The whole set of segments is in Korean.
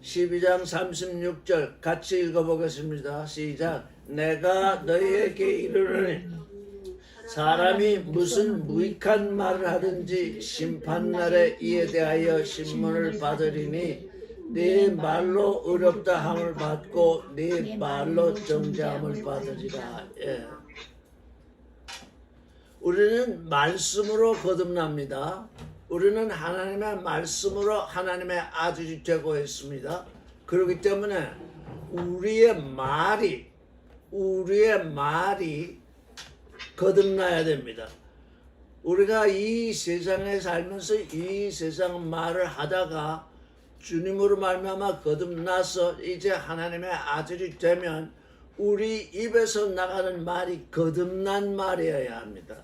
12장 36절 같이 읽어보겠습니다. 시작. 내가 너희에게 이르노니 사람이 무슨 무익한 말을 하든지 심판날에 이에 대하여 신문을 받으리니 네 말로 의롭다 함을 받고 네 말로 정죄함을 받으리라. 예. 우리는 말씀으로 거듭납니다. 우리는 하나님의 말씀으로 하나님의 아들이 되고 있습니다. 그렇기 때문에 우리의 말이 거듭나야 됩니다. 우리가 이 세상에 살면서 이 세상 말을 하다가 주님으로 말미암아 거듭나서 이제 하나님의 아들이 되면 우리 입에서 나가는 말이 거듭난 말이어야 합니다.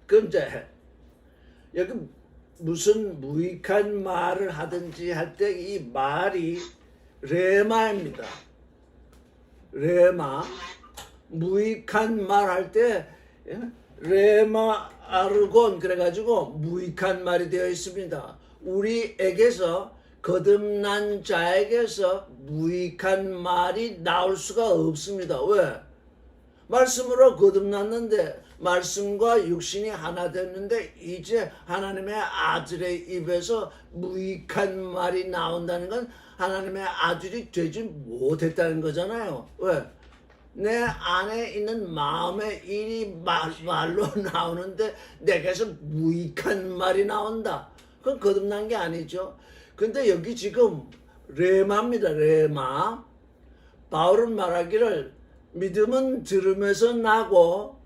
근데 여기 무슨 무익한 말을 하든지 할 때 이 말이 레마입니다. 레마. 무익한 말 할 때 레마 아르곤 그래가지고 무익한 말이 되어 있습니다. 우리에게서 거듭난 자에게서 무익한 말이 나올 수가 없습니다. 왜? 말씀으로 거듭났는데 말씀과 육신이 하나 됐는데 이제 하나님의 아들의 입에서 무익한 말이 나온다는 건 하나님의 아들이 되지 못했다는 거잖아요. 왜? 내 안에 있는 마음의 일이 말로 나오는데 내게서 무익한 말이 나온다. 그건 거듭난 게 아니죠. 근데 여기 지금 레마입니다. 레마. 바울은 말하기를 믿음은 들음에서 나고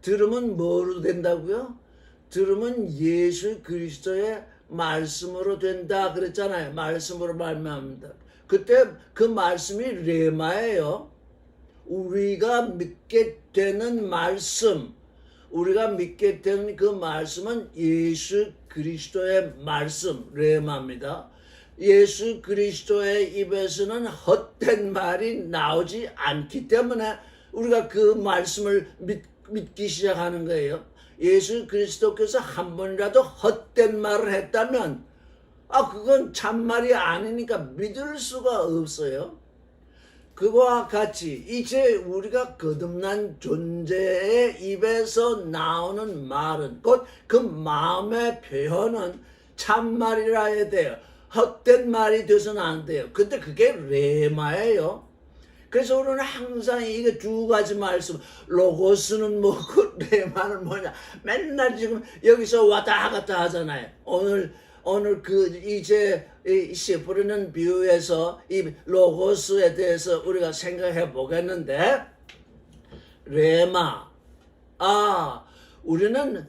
들음은 뭐로 된다고요? 들음은 예수 그리스도의 말씀으로 된다 그랬잖아요. 말씀으로 말미암다. 그때 그 말씀이 레마예요. 우리가 믿게 되는 말씀, 우리가 믿게 되는 그 말씀은 예수 그리스도의 말씀, 레마입니다. 예수 그리스도의 입에서는 헛된 말이 나오지 않기 때문에 우리가 그 말씀을 믿기 시작하는 거예요. 예수 그리스도께서 한 번이라도 헛된 말을 했다면 그건 참말이 아니니까 믿을 수가 없어요. 그와 같이 이제 우리가 거듭난 존재의 입에서 나오는 말은 곧 그 마음의 표현은 참말이라 해야 돼요. 헛된 말이 돼서는 안 돼요. 근데 그게 레마예요. 그래서 우리는 항상 이게 두 가지 말씀, 로고스는 뭐고 레마는 뭐냐. 맨날 지금 여기서 왔다 갔다 하잖아요. 오늘 그 이제 시부르는 비유에서 이 로고스에 대해서 우리가 생각해 보겠는데, 레마. 우리는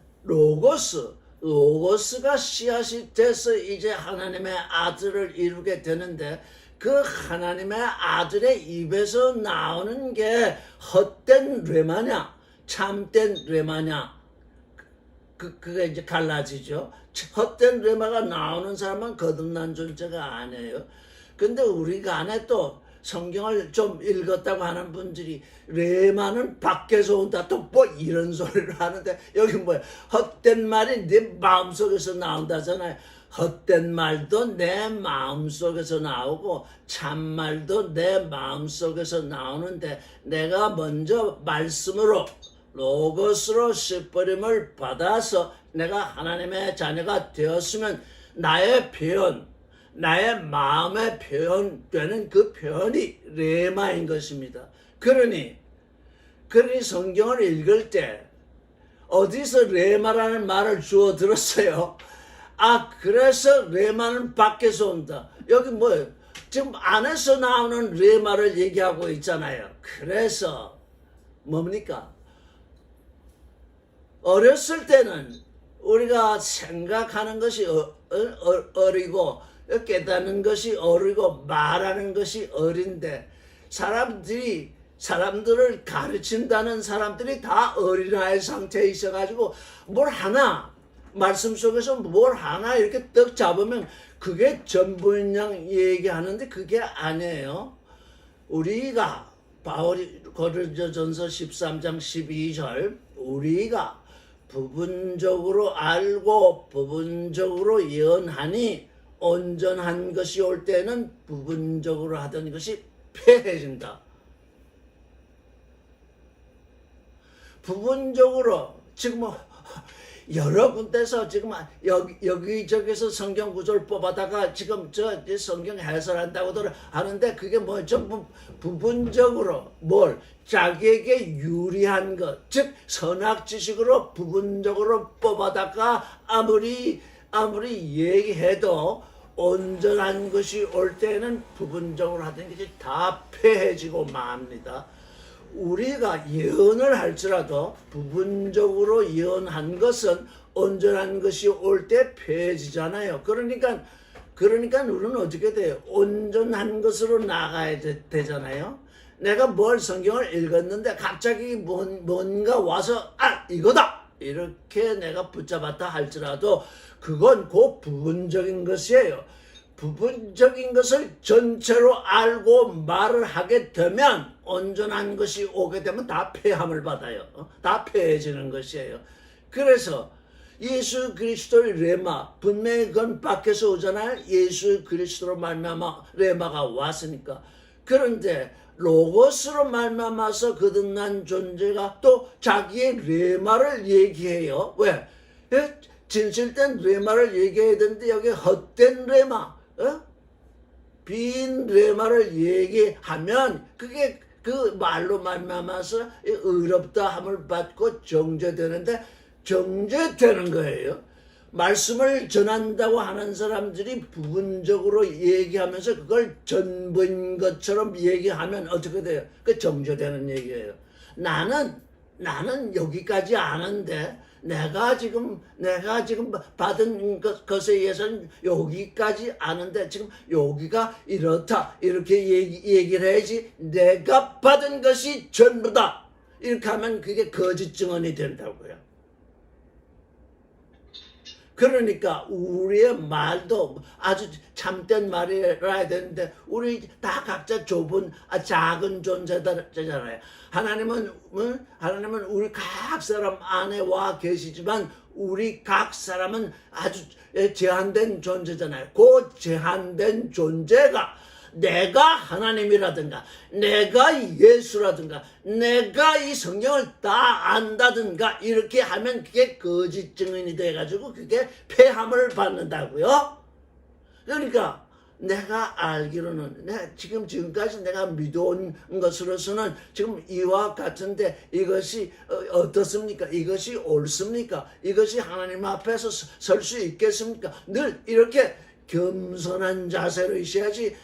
로고스가 씨앗이 돼서 이제 하나님의 아들을 이루게 되는데 그 하나님의 아들의 입에서 나오는 게 헛된 레마냐 참된 레마냐 그게 이제 갈라지죠. 헛된 레마가 나오는 사람은 거듭난 존재가 아니에요. 근데 우리가 안에 또 성경을 좀 읽었다고 하는 분들이 레마는 밖에서 온다 또 뭐 이런 소리를 하는데 여기 뭐야? 헛된 말이 내 마음속에서 나온다잖아요. 헛된 말도 내 마음속에서 나오고 참말도 내 마음속에서 나오는데 내가 먼저 말씀으로 로고스로 씨뿌림을 받아서 내가 하나님의 자녀가 되었으면 나의 표현, 나의 마음의 표현되는 그 표현이 레마인 것입니다. 그러니 성경을 읽을 때 어디서 레마라는 말을 주워 들었어요? 그래서 레마는 밖에서 온다. 여기 뭐예요? 지금 안에서 나오는 레마를 얘기하고 있잖아요. 그래서 뭡니까? 어렸을 때는 우리가 생각하는 것이 어리고 깨닫는 것이 어리고 말하는 것이 어린데 사람들을 가르친다는 사람들이 다 어린아이 상태에 있어가지고 뭘 하나 말씀 속에서 뭘 하나 이렇게 떡 잡으면 그게 전부인 양 얘기하는데 그게 아니에요. 우리가 바울이 고린도전서 13장 12절 우리가 부분적으로 알고 부분적으로 예언하니 온전한 것이 올 때는 부분적으로 하던 것이 폐해진다. 부분적으로 지금 여러 군데서 지금 여기저기서 성경 구절을 뽑아다가 지금 저 성경 해설한다고들 하는데 그게 뭐 전부 부분적으로 뭘 자기에게 유리한 것, 즉 선악 지식으로 부분적으로 뽑아다가 아무리 얘기해도 온전한 것이 올 때는 부분적으로 하던 것이 다 폐해지고 맙니다. 우리가 예언을 할지라도 부분적으로 예언한 것은 온전한 것이 올 때 폐해지잖아요. 그러니까 우리는 어떻게 돼요? 온전한 것으로 나가야 되잖아요. 내가 뭘 성경을 읽었는데 갑자기 뭔가 와서 이거다! 이렇게 내가 붙잡았다 할지라도 그건 그 부분적인 것이에요. 부분적인 것을 전체로 알고 말을 하게 되면 온전한 것이 오게 되면 다 폐함을 받아요. 다 폐해지는 것이에요. 그래서 예수 그리스도의 레마, 분명히 그건 밖에서 오잖아요. 예수 그리스도로 말미암아 레마가 왔으니까. 그런데 로고스로 말미암아서 거듭난 존재가 또 자기의 레마를 얘기해요. 왜? 진실된 레마를 얘기해야 되는데 여기 헛된 레마, 빈 레마를 얘기하면 그게 그 말로 말미암아서 의롭다 함을 받고 정죄되는데 정죄되는 거예요. 말씀을 전한다고 하는 사람들이 부분적으로 얘기하면서 그걸 전부인 것처럼 얘기하면 어떻게 돼요? 그 정죄되는 얘기예요. 나는 여기까지 아는데 내가 지금 받은 것에 의해서는 여기까지 아는데 지금 여기가 이렇다 이렇게 얘기를 해야지 내가 받은 것이 전부다 이렇게 하면 그게 거짓 증언이 된다고요. 그러니까 우리의 말도 아주 참된 말이라 되는데 우리 다 각자 좁은 작은 존재잖아요. 하나님은 우리 각 사람 안에 와 계시지만 우리 각 사람은 아주 제한된 존재잖아요. 그 제한된 존재가 내가 하나님이라든가 내가 예수라든가 내가 이 성경을 다 안다든가 이렇게 하면 그게 거짓 증언이 돼가지고 그게 폐함을 받는다고요. 그러니까 내가 알기로는 지금까지 내가 믿어온 것으로서는 지금 이와 같은데 이것이 어떻습니까? 이것이 옳습니까? 이것이 하나님 앞에서 설 수 있겠습니까? 늘 이렇게 겸손한 자세로 있어야지.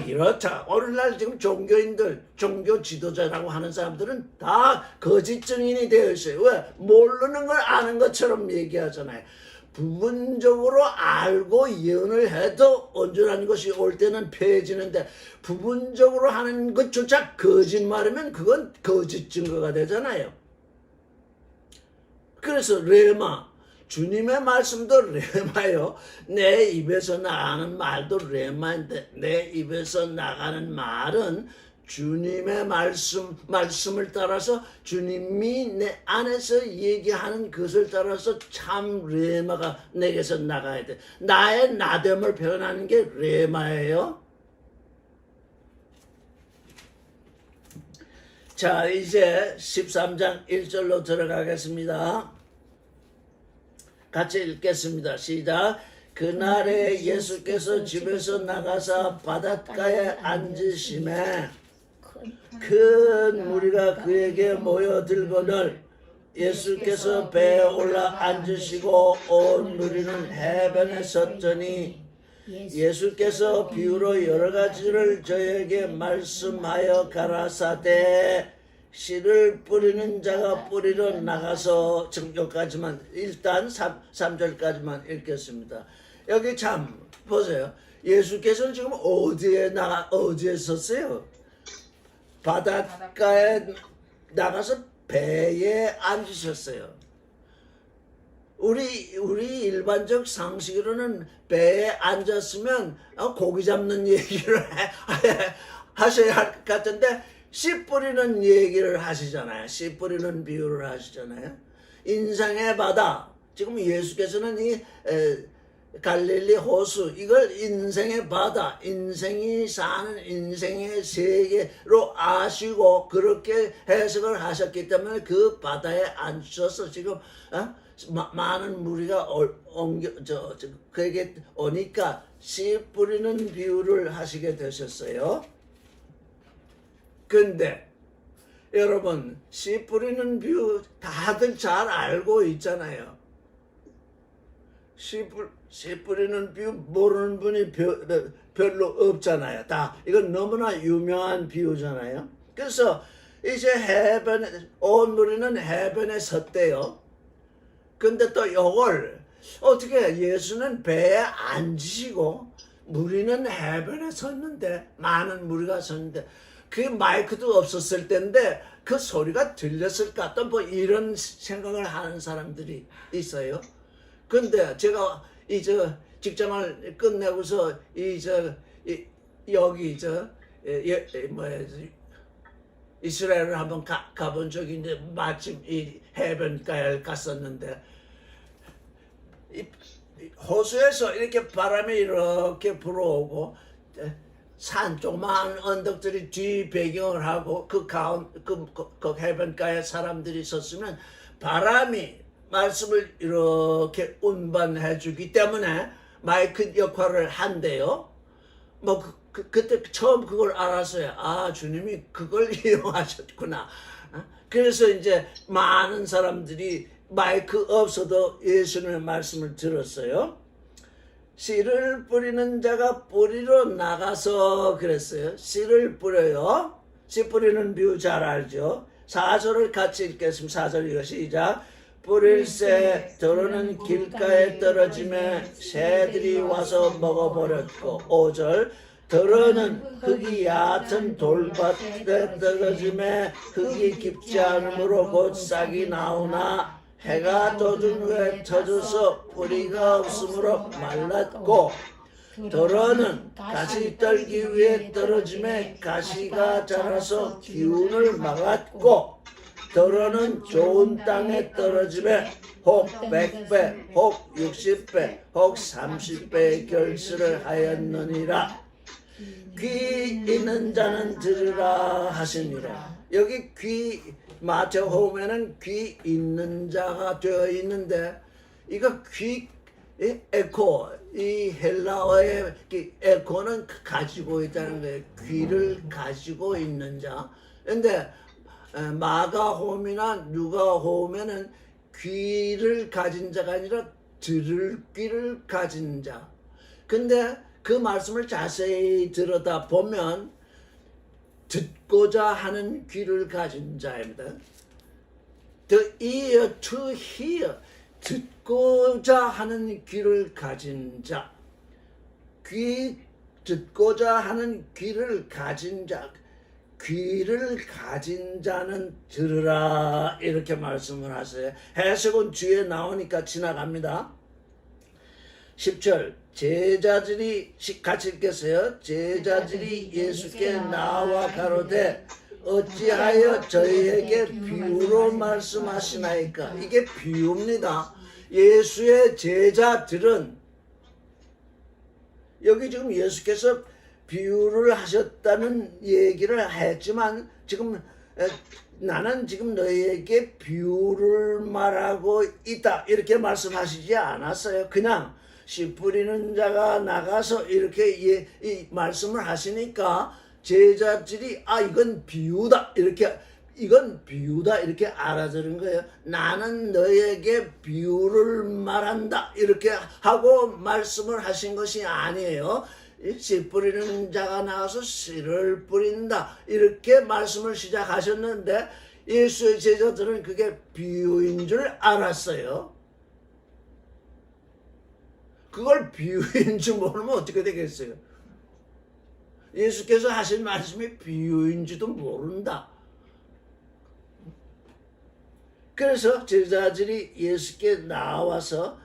이렇다. 오늘날 지금 종교인들, 종교 지도자라고 하는 사람들은 다 거짓 증인이 되어 있어요. 왜? 모르는 걸 아는 것처럼 얘기하잖아요. 부분적으로 알고 예언을 해도 온전한 것이 올 때는 폐해지는데 부분적으로 하는 것조차 거짓말이면 그건 거짓 증거가 되잖아요. 그래서 레마, 주님의 말씀도 레마요. 내 입에서 나가는 말도 레마인데 내 입에서 나가는 말은 주님의 말씀을 따라서 주님이 내 안에서 얘기하는 것을 따라서 참 레마가 내게서 나가야 돼. 나의 나됨을 표현하는 게 레마예요. 자, 이제 13장 1절로 들어가겠습니다. 같이 읽겠습니다. 시작. 그날에 예수께서 집에서 나가사 바닷가에 앉으심에 큰 무리가 그에게 모여들거늘 예수께서 배에 올라 앉으시고 온 무리는 해변에 섰더니 예수께서 비유로 여러 가지를 저에게 말씀하여 가라사대 씨를 뿌리는 자가 뿌리러 나가서 지금 여기까지만 일단 3절까지만 읽겠습니다. 여기 참 보세요. 예수께서는 지금 어디에 섰어요? 바닷가에 나가서 배에 앉으셨어요. 우리 일반적 상식으로는 배에 앉았으면 고기 잡는 얘기를 하셔야 할 것 같은데 씨 뿌리는 얘기를 하시잖아요. 씨 뿌리는 비유를 하시잖아요. 인생의 바다. 지금 예수께서는 이 갈릴리 호수 이걸 인생의 바다, 인생이 사는 인생의 세계로 아시고 그렇게 해석을 하셨기 때문에 그 바다에 앉으셔서 지금 많은 무리가 그에게 오니까 씨 뿌리는 비유를 하시게 되셨어요. 근데 여러분 씨 뿌리는 비유 다들 잘 알고 있잖아요. 씨 뿌리는 비유 모르는 분이 별로 없잖아요. 다 이건 너무나 유명한 비유잖아요. 그래서 이제 온 무리는 해변에 섰대요. 근데 또 요걸 어떻게 예수는 배에 앉으시고 무리는 해변에 섰는데 많은 무리가 섰는데 그 마이크도 없었을 텐데 그 소리가 들렸을까 또 뭐 이런 생각을 하는 사람들이 있어요. 근데 제가 직장을 끝내고서 여기 이스라엘을 한번 가본 적이 있는데 마침 이 해변가에 갔었는데 이 호수에서 이렇게 바람이 이렇게 불어오고 조그마한 언덕들이 뒤 배경을 하고 그 해변가에 사람들이 있었으면 바람이 말씀을 이렇게 운반해 주기 때문에 마이크 역할을 한대요. 그때 처음 그걸 알았어요. 아, 주님이 그걸 이용하셨구나. 그래서 이제 많은 사람들이 마이크 없어도 예수님의 말씀을 들었어요. 씨를 뿌리는 자가 뿌리로 나가서 그랬어요. 씨를 뿌려요. 씨 뿌리는 비유 잘 알죠. 4절을 같이 읽겠습니다. 4절 이거 시작. 뿌릴새 들어는 길가에 떨어지며 새들이 와서 먹어버렸고 5절 들어는 흙이 얕은 돌밭에 떨어지며 흙이 깊지 않으므로 곧 싹이 나오나 해가 돋은 후에 터져서 뿌리가 없으므로 말랐고 들어는 가시 떨기 위해 떨어지며 가시가 자라서 기운을 막았고 들어는 좋은 땅에 떨어지며 혹 100배, 혹 60배, 혹 30배의 결실을 하였느니라. 귀 있는 자는 들으라 하시니라. 여기 마태복음에는 귀 있는 자가 되어 있는데 이거 에코 이 헬라어의 에코는 가지고 있다는 거예요. 귀를 가지고 있는 자. 근데 마가복음이나 누가복음에는 귀를 가진 자가 아니라 들을 귀를 가진 자. 근데 그 말씀을 자세히 들여다보면 듣고자 하는 귀를 가진 자입니다. The ear to hear. 듣고자 하는 귀를 가진 자. 듣고자 하는 귀를 가진 자. 귀를 가진 자는 들으라 이렇게 말씀을 하세요. 해석은 뒤에 나오니까 지나갑니다. 10절 제자들이 같이 읽겠어요. 제자들이 예수께 나와 가로되 어찌하여 저희에게 비유로 말씀하시나이까. 이게 비유입니다. 예수의 제자들은 여기 지금 예수께서 비유를 하셨다는 얘기를 했지만 지금 나는 지금 너희에게 비유를 말하고 있다 이렇게 말씀하시지 않았어요. 그냥 씨 뿌리는 자가 나가서 이렇게 이 말씀을 하시니까 제자들이 이건 비유다 이렇게 알아들은 거예요. 나는 너에게 비유를 말한다 이렇게 하고 말씀을 하신 것이 아니에요. 씨 뿌리는 자가 나와서 씨를 뿌린다 이렇게 말씀을 시작하셨는데 예수의 제자들은 그게 비유인 줄 알았어요. 그걸 비유인 줄 모르면 어떻게 되겠어요? 예수께서 하신 말씀이 비유인지도 모른다. 그래서 제자들이 예수께 나와서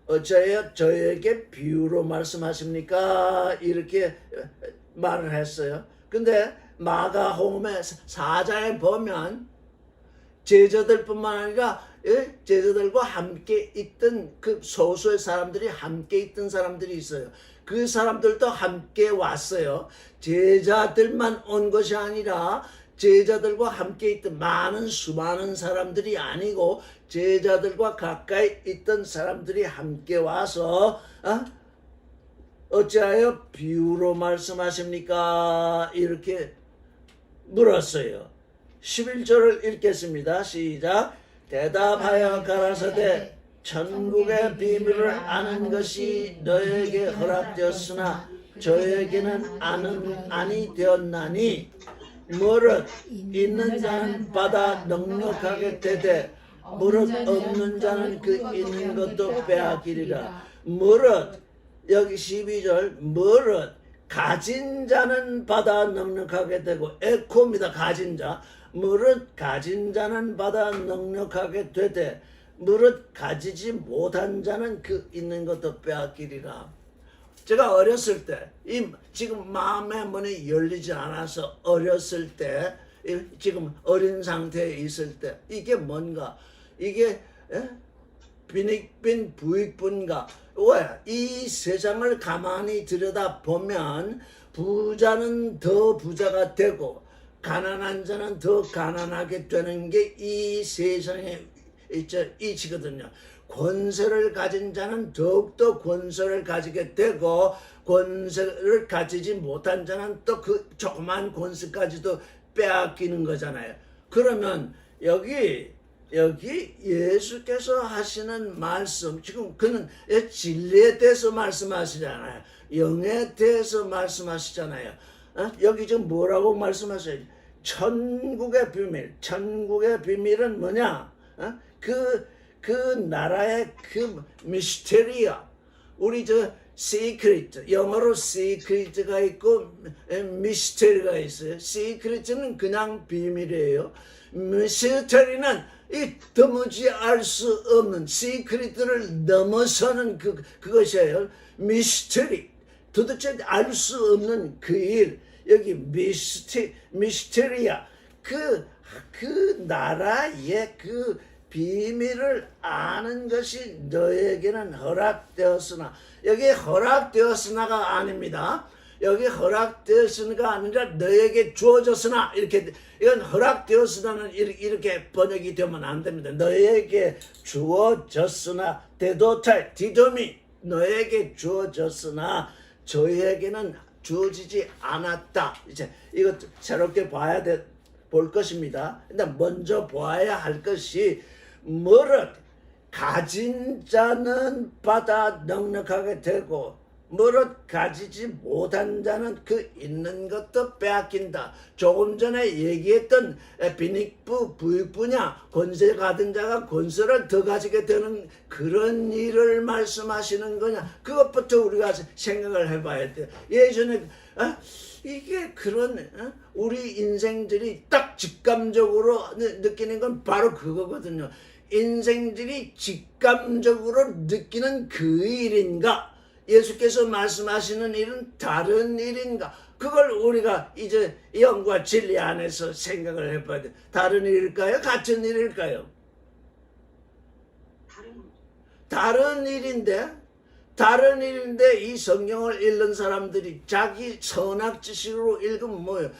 어찌하여 저에게 비유로 말씀하십니까? 이렇게 말을 했어요. 근데 마가복음의 4장에 보면 제자들뿐만 아니라 제자들과 함께 있던 그 소수의 사람들이 함께 있던 사람들이 있어요. 그 사람들도 함께 왔어요. 제자들만 온 것이 아니라 제자들과 함께 있던 수많은 사람들이 아니고 제자들과 가까이 있던 사람들이 함께 와서 어찌하여 비유로 말씀하십니까? 이렇게 물었어요. 11절을 읽겠습니다. 시작. 대답하여 가라사대 천국의 비밀을 아는 것이 너에게 허락되었으나 저에게는 아니 되었나니 무릇 있는 자는 받아 넉넉하게 되되 무릇 없는 자는 그 있는 것도 빼앗기리라. 무릇 여기 12절 무릇 가진 자는 받아 넉넉하게 되고 에코입니다. 가진 자. 무릇 가진 자는 받아 넉넉하게 되되 무릇 가지지 못한 자는 그 있는 것도 빼앗기리라. 제가 어렸을 때 지금 마음의 문이 열리지 않아서 어렸을 때 지금 어린 상태에 있을 때 이게 뭔가 이게 빈익빈 부익분가 왜? 이 세상을 가만히 들여다보면 부자는 더 부자가 되고 가난한 자는 더 가난하게 되는 게 이 세상의 이치거든요. 권세를 가진 자는 더욱더 권세를 가지게 되고 권세를 가지지 못한 자는 또 그 조그만 권세까지도 빼앗기는 거잖아요. 그러면 여기 예수께서 하시는 말씀, 지금 그는 진리에 대해서 말씀하시잖아요. 영에 대해서 말씀하시잖아요. 여기 지금 뭐라고 말씀하세요? 천국의 비밀은 뭐냐? 그 나라의 그 미스테리아. 우리 시크릿, 영어로 시크릿가 있고 미스테리가 있어요. 시크릿은 그냥 비밀이에요. 미스테리는 이 도무지 알 수 없는 시크릿을 넘어서는 그것이에요. 미스테리, 도대체 알 수 없는 그 일. 여기 미스테리아, 그 나라의 그 비밀을 아는 것이 너에게는 허락되었으나, 여기 허락되었으나가 아닙니다. 여기 허락되었으나가 아니라 너에게 주어졌으나, 이렇게, 이건 허락되었으나는 이렇게 번역이 되면 안 됩니다. 너에게 주어졌으나, 디도미, 너에게 주어졌으나 저에게는 주어지지 않았다. 이제 이것 새롭게 볼 것입니다. 일단 먼저 보아야 할 것이 무릇 가진 자는 받아 넉넉하게 되고 무릇 가지지 못한 자는 그 있는 것도 빼앗긴다. 조금 전에 얘기했던 빈익부 부익부냐, 권세 가진 자가 권세를 더 가지게 되는 그런 일을 말씀하시는 거냐, 그것부터 우리가 생각을 해봐야 돼요. 예전에 이게 그런 우리 인생들이 딱 직감적으로 느끼는 건 바로 그거거든요. 인생들이 직감적으로 느끼는 그 일인가, 예수께서 말씀하시는 일은 다른 일인가, 그걸 우리가 이제 영과 진리 안에서 생각을 해봐야 돼. 다른 일일까요? 같은 일일까요? 다른 일인데 이 성경을 읽는 사람들이 자기 선악 지식으로 읽으면 뭐예요?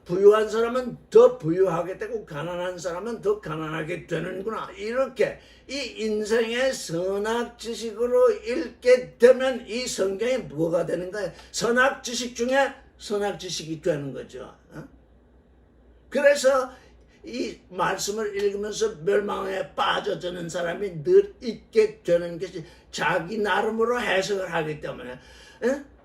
부유한 사람은 더 부유하게 되고 가난한 사람은 더 가난하게 되는구나. 이렇게 이 인생의 선악 지식으로 읽게 되면 이 성경이 뭐가 되는가요? 선악 지식 중에 선악 지식이 되는 거죠. 그래서 이 말씀을 읽으면서 멸망에 빠져드는 사람이 늘 있게 되는 것이 자기 나름으로 해석을 하기 때문에,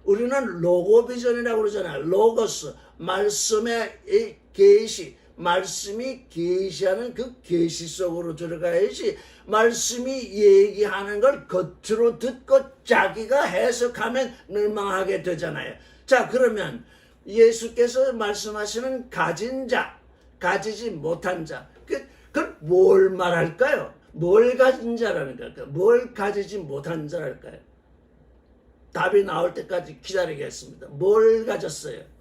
우리는 로고비전이라고 그러잖아요. 로고스, 말씀의 이 계시, 말씀이 계시하는 그 계시 속으로 들어가야지, 말씀이 얘기하는 걸 겉으로 듣고 자기가 해석하면 멸망하게 되잖아요. 자, 그러면 예수께서 말씀하시는 가진 자, 가지지 못한 자, 그걸 뭘 말할까요? 뭘 가진 자라는 걸까요? 뭘 가지지 못한 자랄까요? 답이 나올 때까지 기다리겠습니다. 뭘 가졌어요?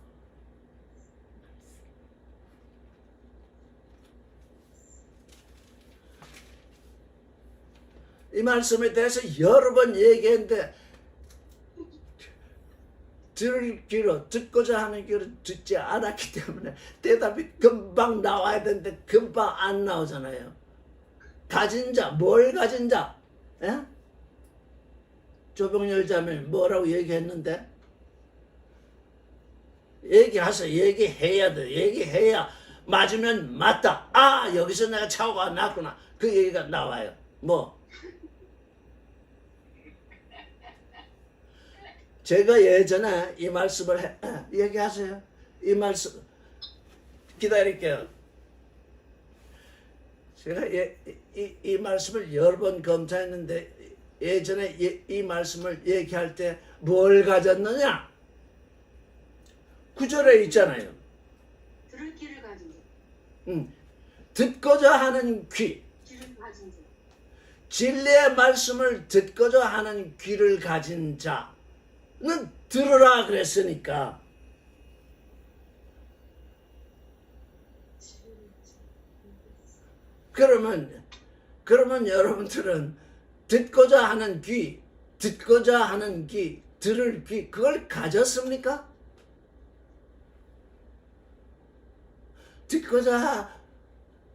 이 말씀에 대해서 여러 번 얘기했는데 들을 귀로 듣고자 하는 귀로 듣지 않았기 때문에 대답이 금방 나와야 되는데 금방 안 나오잖아요. 가진 자, 뭘 가진 자? 예? 조병렬 자매 뭐라고 얘기했는데? 얘기하세요. 얘기해야 돼. 얘기해야 맞으면 맞다. 아, 여기서 내가 착오가 났구나. 그 얘기가 나와요. 뭐? 제가 예전에 이 말씀을 얘기하세요. 이 말씀 기다릴게요. 제가 이 말씀을 여러 번 검토했는데 예전에 이 말씀을 얘기할 때 뭘 가졌느냐? 구절에 있잖아요. 들을 귀를 가진 자. 듣고자 하는 귀. 귀를 가진 자. 진리의 말씀을 듣고자 하는 귀를 가진 자는 들으라 그랬으니까. 그러면 여러분들은 듣고자 하는 귀, 들을 귀, 그걸 가졌습니까?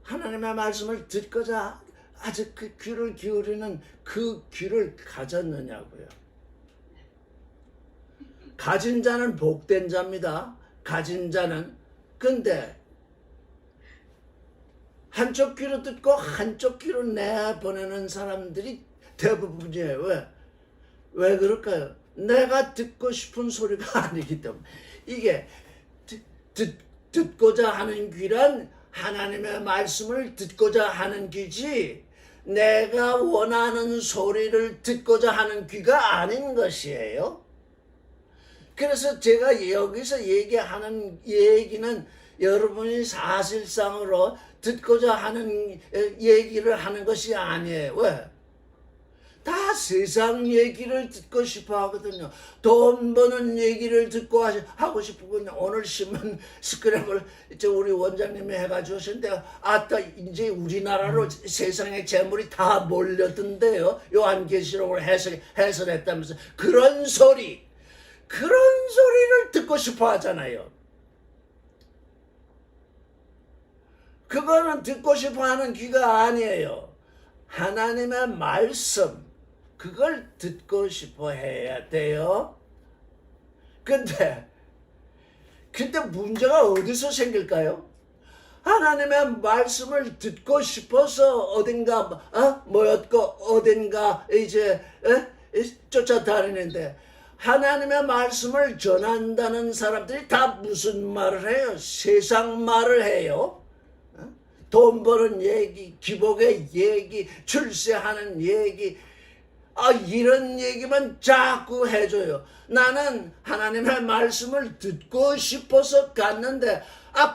하나님의 말씀을 듣고자 아주 그 귀를 기울이는 그 귀를 가졌느냐고요. 가진 자는 복된 자입니다. 가진 자는. 근데 한쪽 귀로 듣고 한쪽 귀로 내보내는 사람들이 대부분이에요. 왜 그럴까요? 내가 듣고 싶은 소리가 아니기 때문에. 이게 듣고자 하는 귀란 하나님의 말씀을 듣고자 하는 귀지 내가 원하는 소리를 듣고자 하는 귀가 아닌 것이에요. 그래서 제가 여기서 얘기하는 얘기는 여러분이 사실상으로 듣고자 하는 얘기를 하는 것이 아니에요. 왜? 다 세상 얘기를 듣고 싶어 하거든요. 돈 버는 얘기를 듣고 하고 싶거든요. 오늘 신문 스크랩을 우리 원장님이 해가지고 하셨는데, 아따, 이제 우리나라로 세상의 재물이 다 몰려든대요. 요한계시록을 해설했다면서. 그런 소리를 듣고 싶어 하잖아요. 그거는 듣고 싶어 하는 귀가 아니에요. 하나님의 말씀, 그걸 듣고 싶어 해야 돼요. 근데 문제가 어디서 생길까요? 하나님의 말씀을 듣고 싶어서 어딘가 모였고 어딘가 이제 쫓아다니는데 하나님의 말씀을 전한다는 사람들이 다 무슨 말을 해요? 세상 말을 해요. 돈 버는 얘기, 기복의 얘기, 출세하는 얘기, 이런 얘기만 자꾸 해줘요. 나는 하나님의 말씀을 듣고 싶어서 갔는데,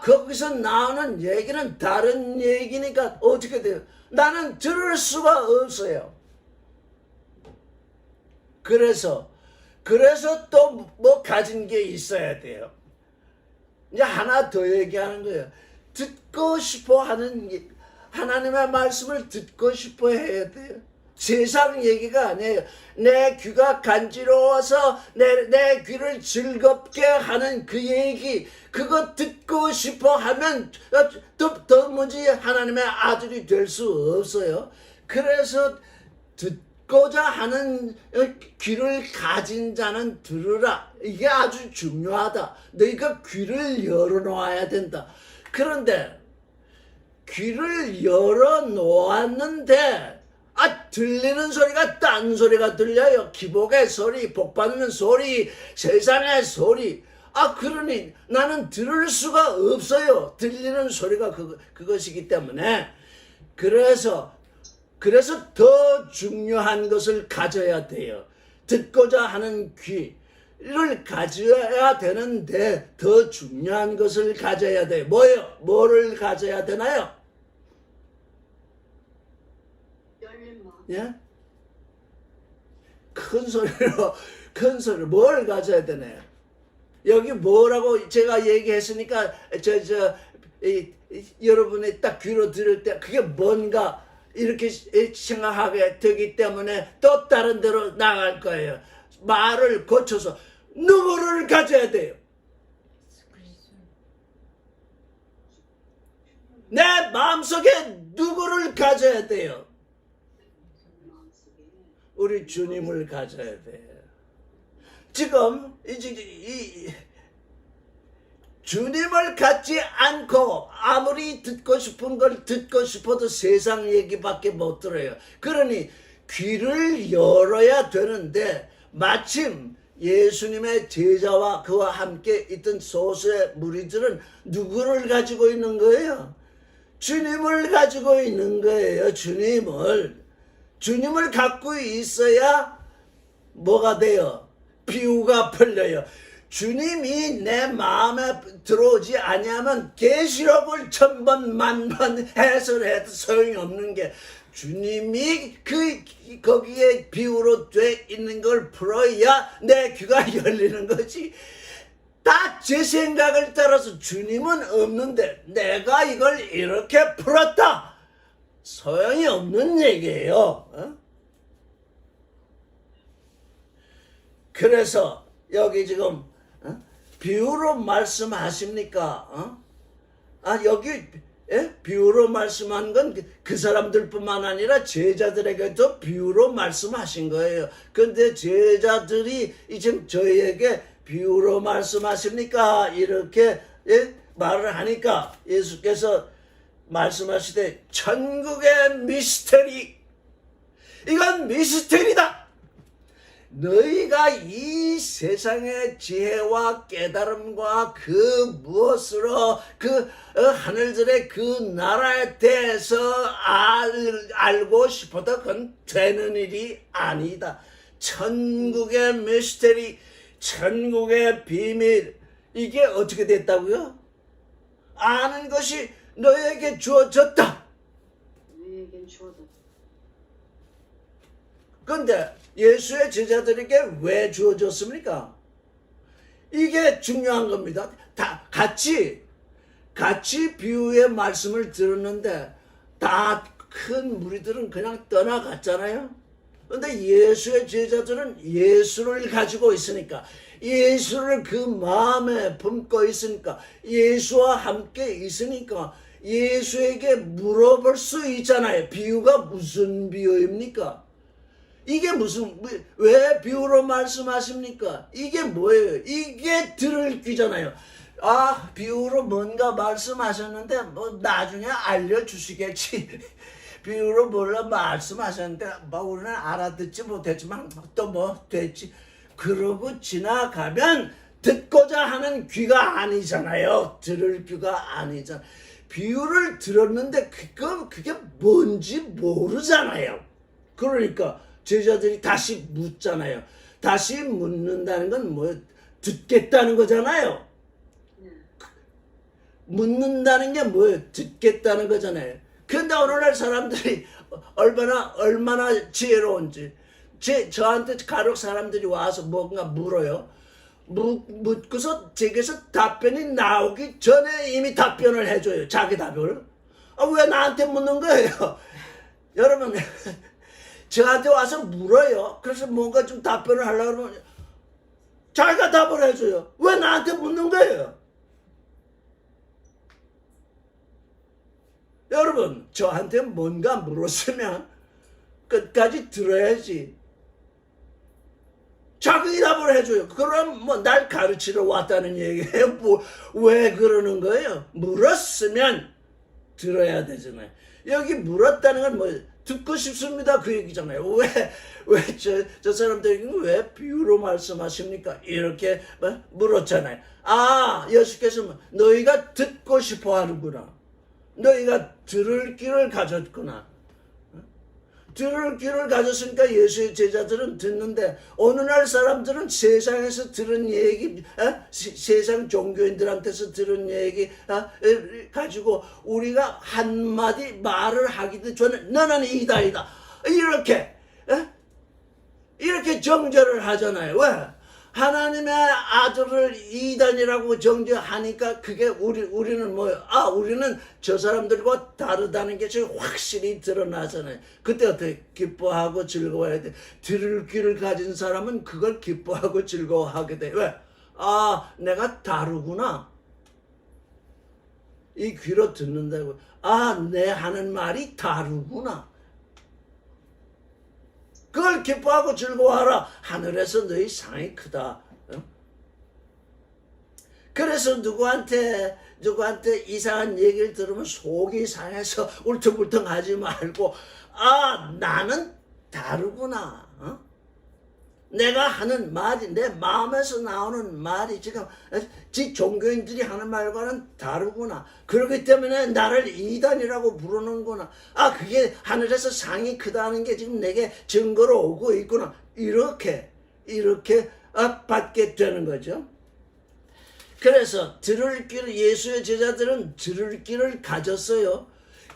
거기서 나오는 얘기는 다른 얘기니까 어떻게 돼요? 나는 들을 수가 없어요. 그래서 또 뭐 가진 게 있어야 돼요. 이제 하나 더 얘기하는 거예요. 듣고 싶어 하는 하나님의 말씀을 듣고 싶어 해야 돼요. 세상 얘기가 아니에요. 내 귀가 간지러워서 내 귀를 즐겁게 하는 그 얘기, 그거 듣고 싶어 하면 도무지 하나님의 아들이 될 수 없어요. 그래서 듣고자 하는 귀를 가진 자는 들으라. 이게 아주 중요하다. 너희가 귀를 열어놓아야 된다. 그런데 귀를 열어놓았는데 들리는 소리가 딴 소리가 들려요. 기복의 소리, 복받는 소리, 세상의 소리. 그러니 나는 들을 수가 없어요. 들리는 소리가 그것이기 때문에. 그래서 더 중요한 것을 가져야 돼요. 듣고자 하는 귀를 가져야 되는데 더 중요한 것을 가져야 돼요. 뭐예요? 뭐를 가져야 되나요? 열린 마음. 예? 큰 소리로 뭘 가져야 되나요? 여기 뭐라고 제가 얘기했으니까 여러분이 딱 귀로 들을 때 그게 뭔가 이렇게 생각하게 되기 때문에 또 다른 데로 나갈 거예요. 말을 고쳐서 누구를 가져야 돼요? 내 마음속에 누구를 가져야 돼요? 우리 주님을 가져야 돼요. 지금 주님을 갖지 않고 아무리 듣고 싶은 걸 듣고 싶어도 세상 얘기밖에 못 들어요. 그러니 귀를 열어야 되는데 마침 예수님의 제자와 그와 함께 있던 소수의 무리들은 누구를 가지고 있는 거예요? 주님을 가지고 있는 거예요. 주님을 갖고 있어야 뭐가 돼요? 비유가 풀려요. 주님이 내 마음에 들어오지 아니하면 계시록을 1000번 만번 해설해도 소용이 없는 게 주님이 거기에 비유로 돼 있는 걸 풀어야 내 귀가 열리는 거지. 다 제 생각을 따라서 주님은 없는데 내가 이걸 이렇게 풀었다. 소용이 없는 얘기예요. 그래서 여기 지금 비유로 말씀하십니까? 여기 비유로 말씀한 건 그 사람들뿐만 아니라 제자들에게도 비유로 말씀하신 거예요. 그런데 제자들이 지금 저희에게 비유로 말씀하십니까? 이렇게 말을 하니까 예수께서 말씀하시되 천국의 미스터리, 이건 미스터리다. 너희가 이 세상의 지혜와 깨달음과 그 무엇으로 하늘들의 그 나라에 대해서 알고 싶어도 그건 되는 일이 아니다. 천국의 미스터리, 천국의 비밀, 이게 어떻게 됐다고요? 아는 것이 너에게 주어졌다. 너에겐 주어졌다. 그런데 예수의 제자들에게 왜 주어졌습니까? 이게 중요한 겁니다. 다 같이 비유의 말씀을 들었는데 다 큰 무리들은 그냥 떠나갔잖아요. 그런데 예수의 제자들은 예수를 가지고 있으니까, 예수를 그 마음에 품고 있으니까, 예수와 함께 있으니까 예수에게 물어볼 수 있잖아요. 비유가 무슨 비유입니까? 이게 왜 비유로 말씀하십니까? 이게 뭐예요? 이게 들을 귀잖아요. 비유로 뭔가 말씀하셨는데 뭐 나중에 알려주시겠지. 비유로 몰라 말씀하셨는데 우리는 알아듣지 못했지만 또 뭐 됐지. 그러고 지나가면 듣고자 하는 귀가 아니잖아요. 들을 귀가 아니잖아요. 비유를 들었는데 그게 뭔지 모르잖아요. 그러니까 제자들이 다시 묻잖아요. 다시 묻는다는 건 뭐 듣겠다는 거잖아요. 묻는다는 게 뭐예요? 듣겠다는 거잖아요. 근데 오늘날 사람들이 얼마나 지혜로운지, 저한테 간혹 사람들이 와서 뭔가 물어요. 묻고서 제게서 답변이 나오기 전에 이미 답변을 해줘요. 자기 답변을. 왜 나한테 묻는 거예요? 여러분, 저한테 와서 물어요. 그래서 뭔가 좀 답변을 하려고 그러면 자기가 답을 해줘요. 왜 나한테 묻는 거예요? 여러분, 저한테 뭔가 물었으면 끝까지 들어야지. 자기 답을 해줘요. 그럼 뭐 날 가르치러 왔다는 얘기예요. 왜 그러는 거예요? 물었으면 들어야 되잖아요. 여기 물었다는 건 뭐 듣고 싶습니다 그 얘기잖아요. 왜 저 사람들이 왜 비유로 말씀하십니까? 이렇게 물었잖아요. 예수께서 너희가 듣고 싶어 하는구나. 너희가 들을 귀를 가졌구나. 들을 귀를 가졌으니까 예수의 제자들은 듣는데, 오늘날 사람들은 세상에서 들은 얘기, 세상 종교인들한테서 들은 얘기 가지고 우리가 한마디 말을 하기도 전에 너는 이다 이렇게 정죄를 하잖아요. 왜? 하나님의 아들을 이단이라고 정죄하니까 그게 우리는 뭐예요? 우리는 저 사람들과 다르다는 게 지금 확실히 드러나잖아요. 그때 어떻게 기뻐하고 즐거워해야 돼? 들을 귀를 가진 사람은 그걸 기뻐하고 즐거워하게 돼. 왜? 내가 다르구나. 이 귀로 듣는다고. 내 하는 말이 다르구나. 그걸 기뻐하고 즐거워하라. 하늘에서 너희 상이 크다. 그래서 누구한테 이상한 얘기를 들으면 속이 상해서 울퉁불퉁하지 말고 나는 다르구나. 내가 하는 말이 내 마음에서 나오는 말이 지금 종교인들이 하는 말과는 다르구나. 그렇기 때문에 나를 이단이라고 부르는구나. 그게 하늘에서 상이 크다는 게 지금 내게 증거로 오고 있구나. 이렇게 받게 되는 거죠. 그래서 들을 귀를, 예수의 제자들은 들을 귀를 가졌어요.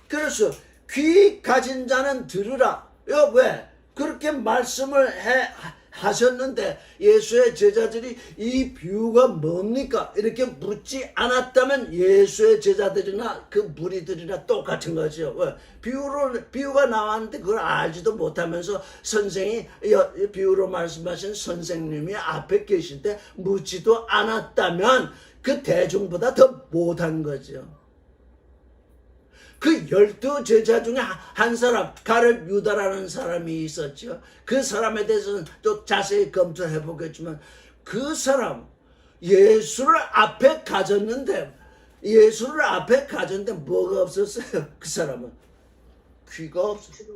그래서 귀 가진 자는 들으라. 왜? 그렇게 말씀을 하셨는데 예수의 제자들이 이 비유가 뭡니까? 이렇게 묻지 않았다면 예수의 제자들이나 그 무리들이나 똑같은 거죠. 왜? 비유가 나왔는데 그걸 알지도 못하면서 선생이 비유로 말씀하신 선생님이 앞에 계실 때 묻지도 않았다면 그 대중보다 더 못한 거죠. 그 12 제자 중에 한 사람, 가룟 유다라는 사람이 있었죠. 그 사람에 대해서는 또 자세히 검토해 보겠지만 그 사람 예수를 앞에 가졌는데 뭐가 없었어요? 그 사람은 귀가 없었어요.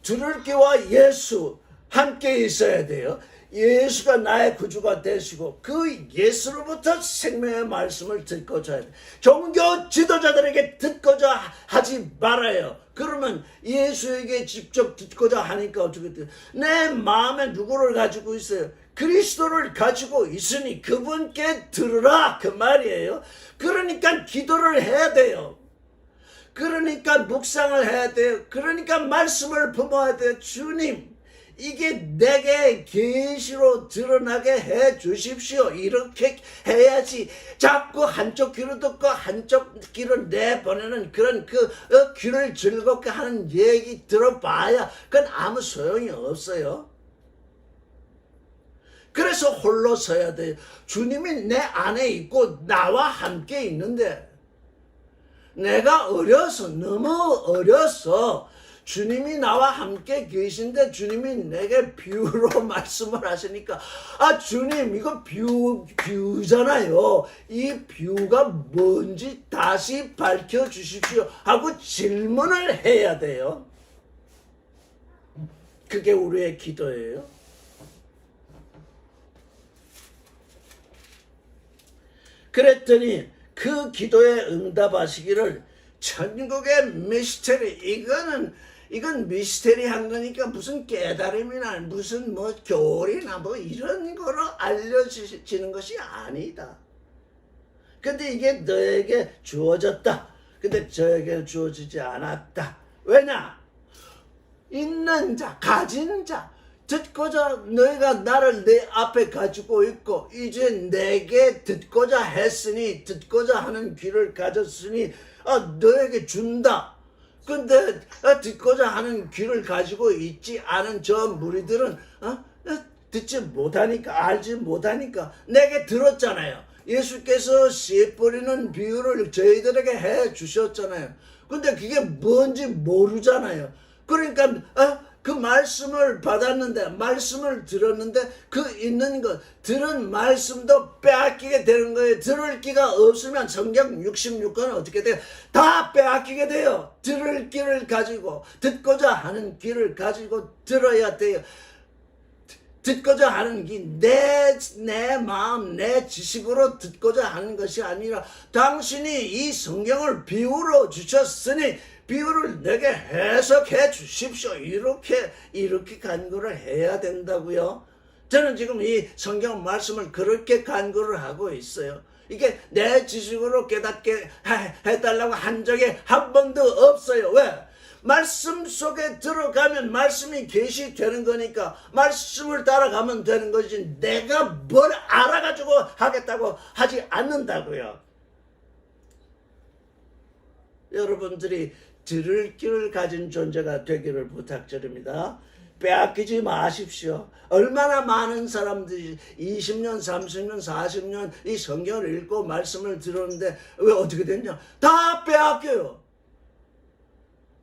들을 귀와 예수 함께 있어야 돼요. 예수가 나의 구주가 되시고 그 예수로부터 생명의 말씀을 듣고자 해야 돼. 종교 지도자들에게 듣고자 하지 말아요. 그러면 예수에게 직접 듣고자 하니까 어떻게 돼요? 내 마음에 누구를 가지고 있어요? 그리스도를 가지고 있으니 그분께 들으라 그 말이에요. 그러니까 기도를 해야 돼요. 그러니까 묵상을 해야 돼요. 그러니까 말씀을 품어야 돼요. 주님, 이게 내게 계시로 드러나게 해 주십시오. 이렇게 해야지 자꾸 한쪽 귀로 듣고 한쪽 귀로 내보내는 그런 귀를 즐겁게 하는 얘기 들어봐야 그건 아무 소용이 없어요. 그래서 홀로 서야 돼요. 주님이 내 안에 있고 나와 함께 있는데 내가 너무 어려서 주님이 나와 함께 계신데 주님이 내게 비유로 말씀을 하시니까 주님 이거 비유잖아요. 이 비유가 뭔지 다시 밝혀주십시오 하고 질문을 해야 돼요. 그게 우리의 기도예요. 그랬더니 그 기도에 응답하시기를 천국의 미스테리, 이건 미스테리한 거니까 무슨 깨달음이나 무슨 교리나 이런 거로 알려지는 것이 아니다. 근데 이게 너에게 주어졌다. 근데 저에게 주어지지 않았다. 왜냐? 있는 자, 가진 자, 듣고자 너희가 나를 내 앞에 가지고 있고 이제 내게 듣고자 했으니 듣고자 하는 귀를 가졌으니 너에게 준다. 근데 듣고자 하는 귀를 가지고 있지 않은 저 무리들은 듣지 못하니까 알지 못하니까 내게 들었잖아요. 예수께서 씨 뿌리는 비유를 저희들에게 해 주셨잖아요. 근데 그게 뭔지 모르잖아요. 그러니까 그 말씀을 받았는데 말씀을 들었는데 그 있는 것 들은 말씀도 빼앗기게 되는 거예요. 들을 귀가 없으면 성경 66권은 어떻게 돼요? 다 빼앗기게 돼요. 들을 귀를 가지고 듣고자 하는 귀를 가지고 들어야 돼요. 듣고자 하는 기 내 마음 내 지식으로 듣고자 하는 것이 아니라 당신이 이 성경을 비유로 주셨으니 비유를 내게 해석해 주십시오. 이렇게 간구를 해야 된다고요. 저는 지금 이 성경 말씀을 그렇게 간구를 하고 있어요. 이게 내 지식으로 깨닫게 해달라고 한 적이 한 번도 없어요. 왜? 말씀 속에 들어가면 말씀이 계시되는 거니까 말씀을 따라가면 되는 거지 내가 뭘 알아가지고 하겠다고 하지 않는다고요. 여러분들이 들을 귀를 가진 존재가 되기를 부탁드립니다. 빼앗기지 마십시오. 얼마나 많은 사람들이 20년, 30년, 40년 이 성경을 읽고 말씀을 들었는데 왜 어떻게 됐냐? 다 빼앗겨요.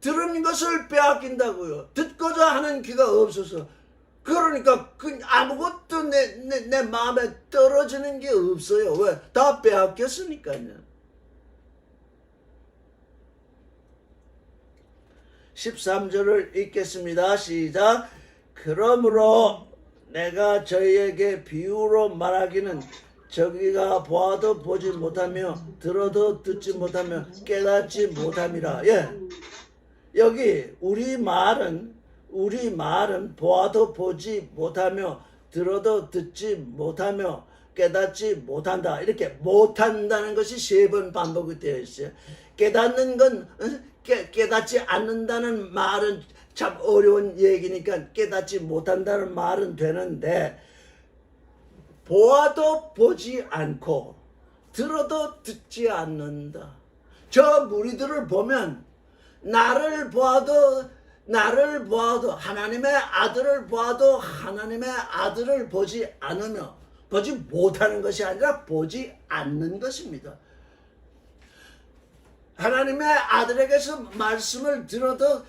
들은 것을 빼앗긴다고요. 듣고자 하는 귀가 없어서. 그러니까 아무것도 내 마음에 떨어지는 게 없어요. 왜? 다 빼앗겼으니까요. 13절을 읽겠습니다. 시작. 그러므로 내가 저희에게 비유로 말하기는 저기가 보아도 보지 못하며 들어도 듣지 못하며 깨닫지 못함이라. 예. 여기 우리 말은 보아도 보지 못하며 들어도 듣지 못하며 깨닫지 못한다. 이렇게 못한다는 것이 3번 반복이 되어 있어요. 깨닫는 건 깨닫지 않는다는 말은 참 어려운 얘기니까 깨닫지 못한다는 말은 되는데 보아도 보지 않고 들어도 듣지 않는다. 저 무리들을 보면 나를 보아도 하나님의 아들을 보아도 하나님의 아들을 보지 않으며 보지 못하는 것이 아니라 보지 않는 것입니다. 하나님의 아들에게서 말씀을 들어도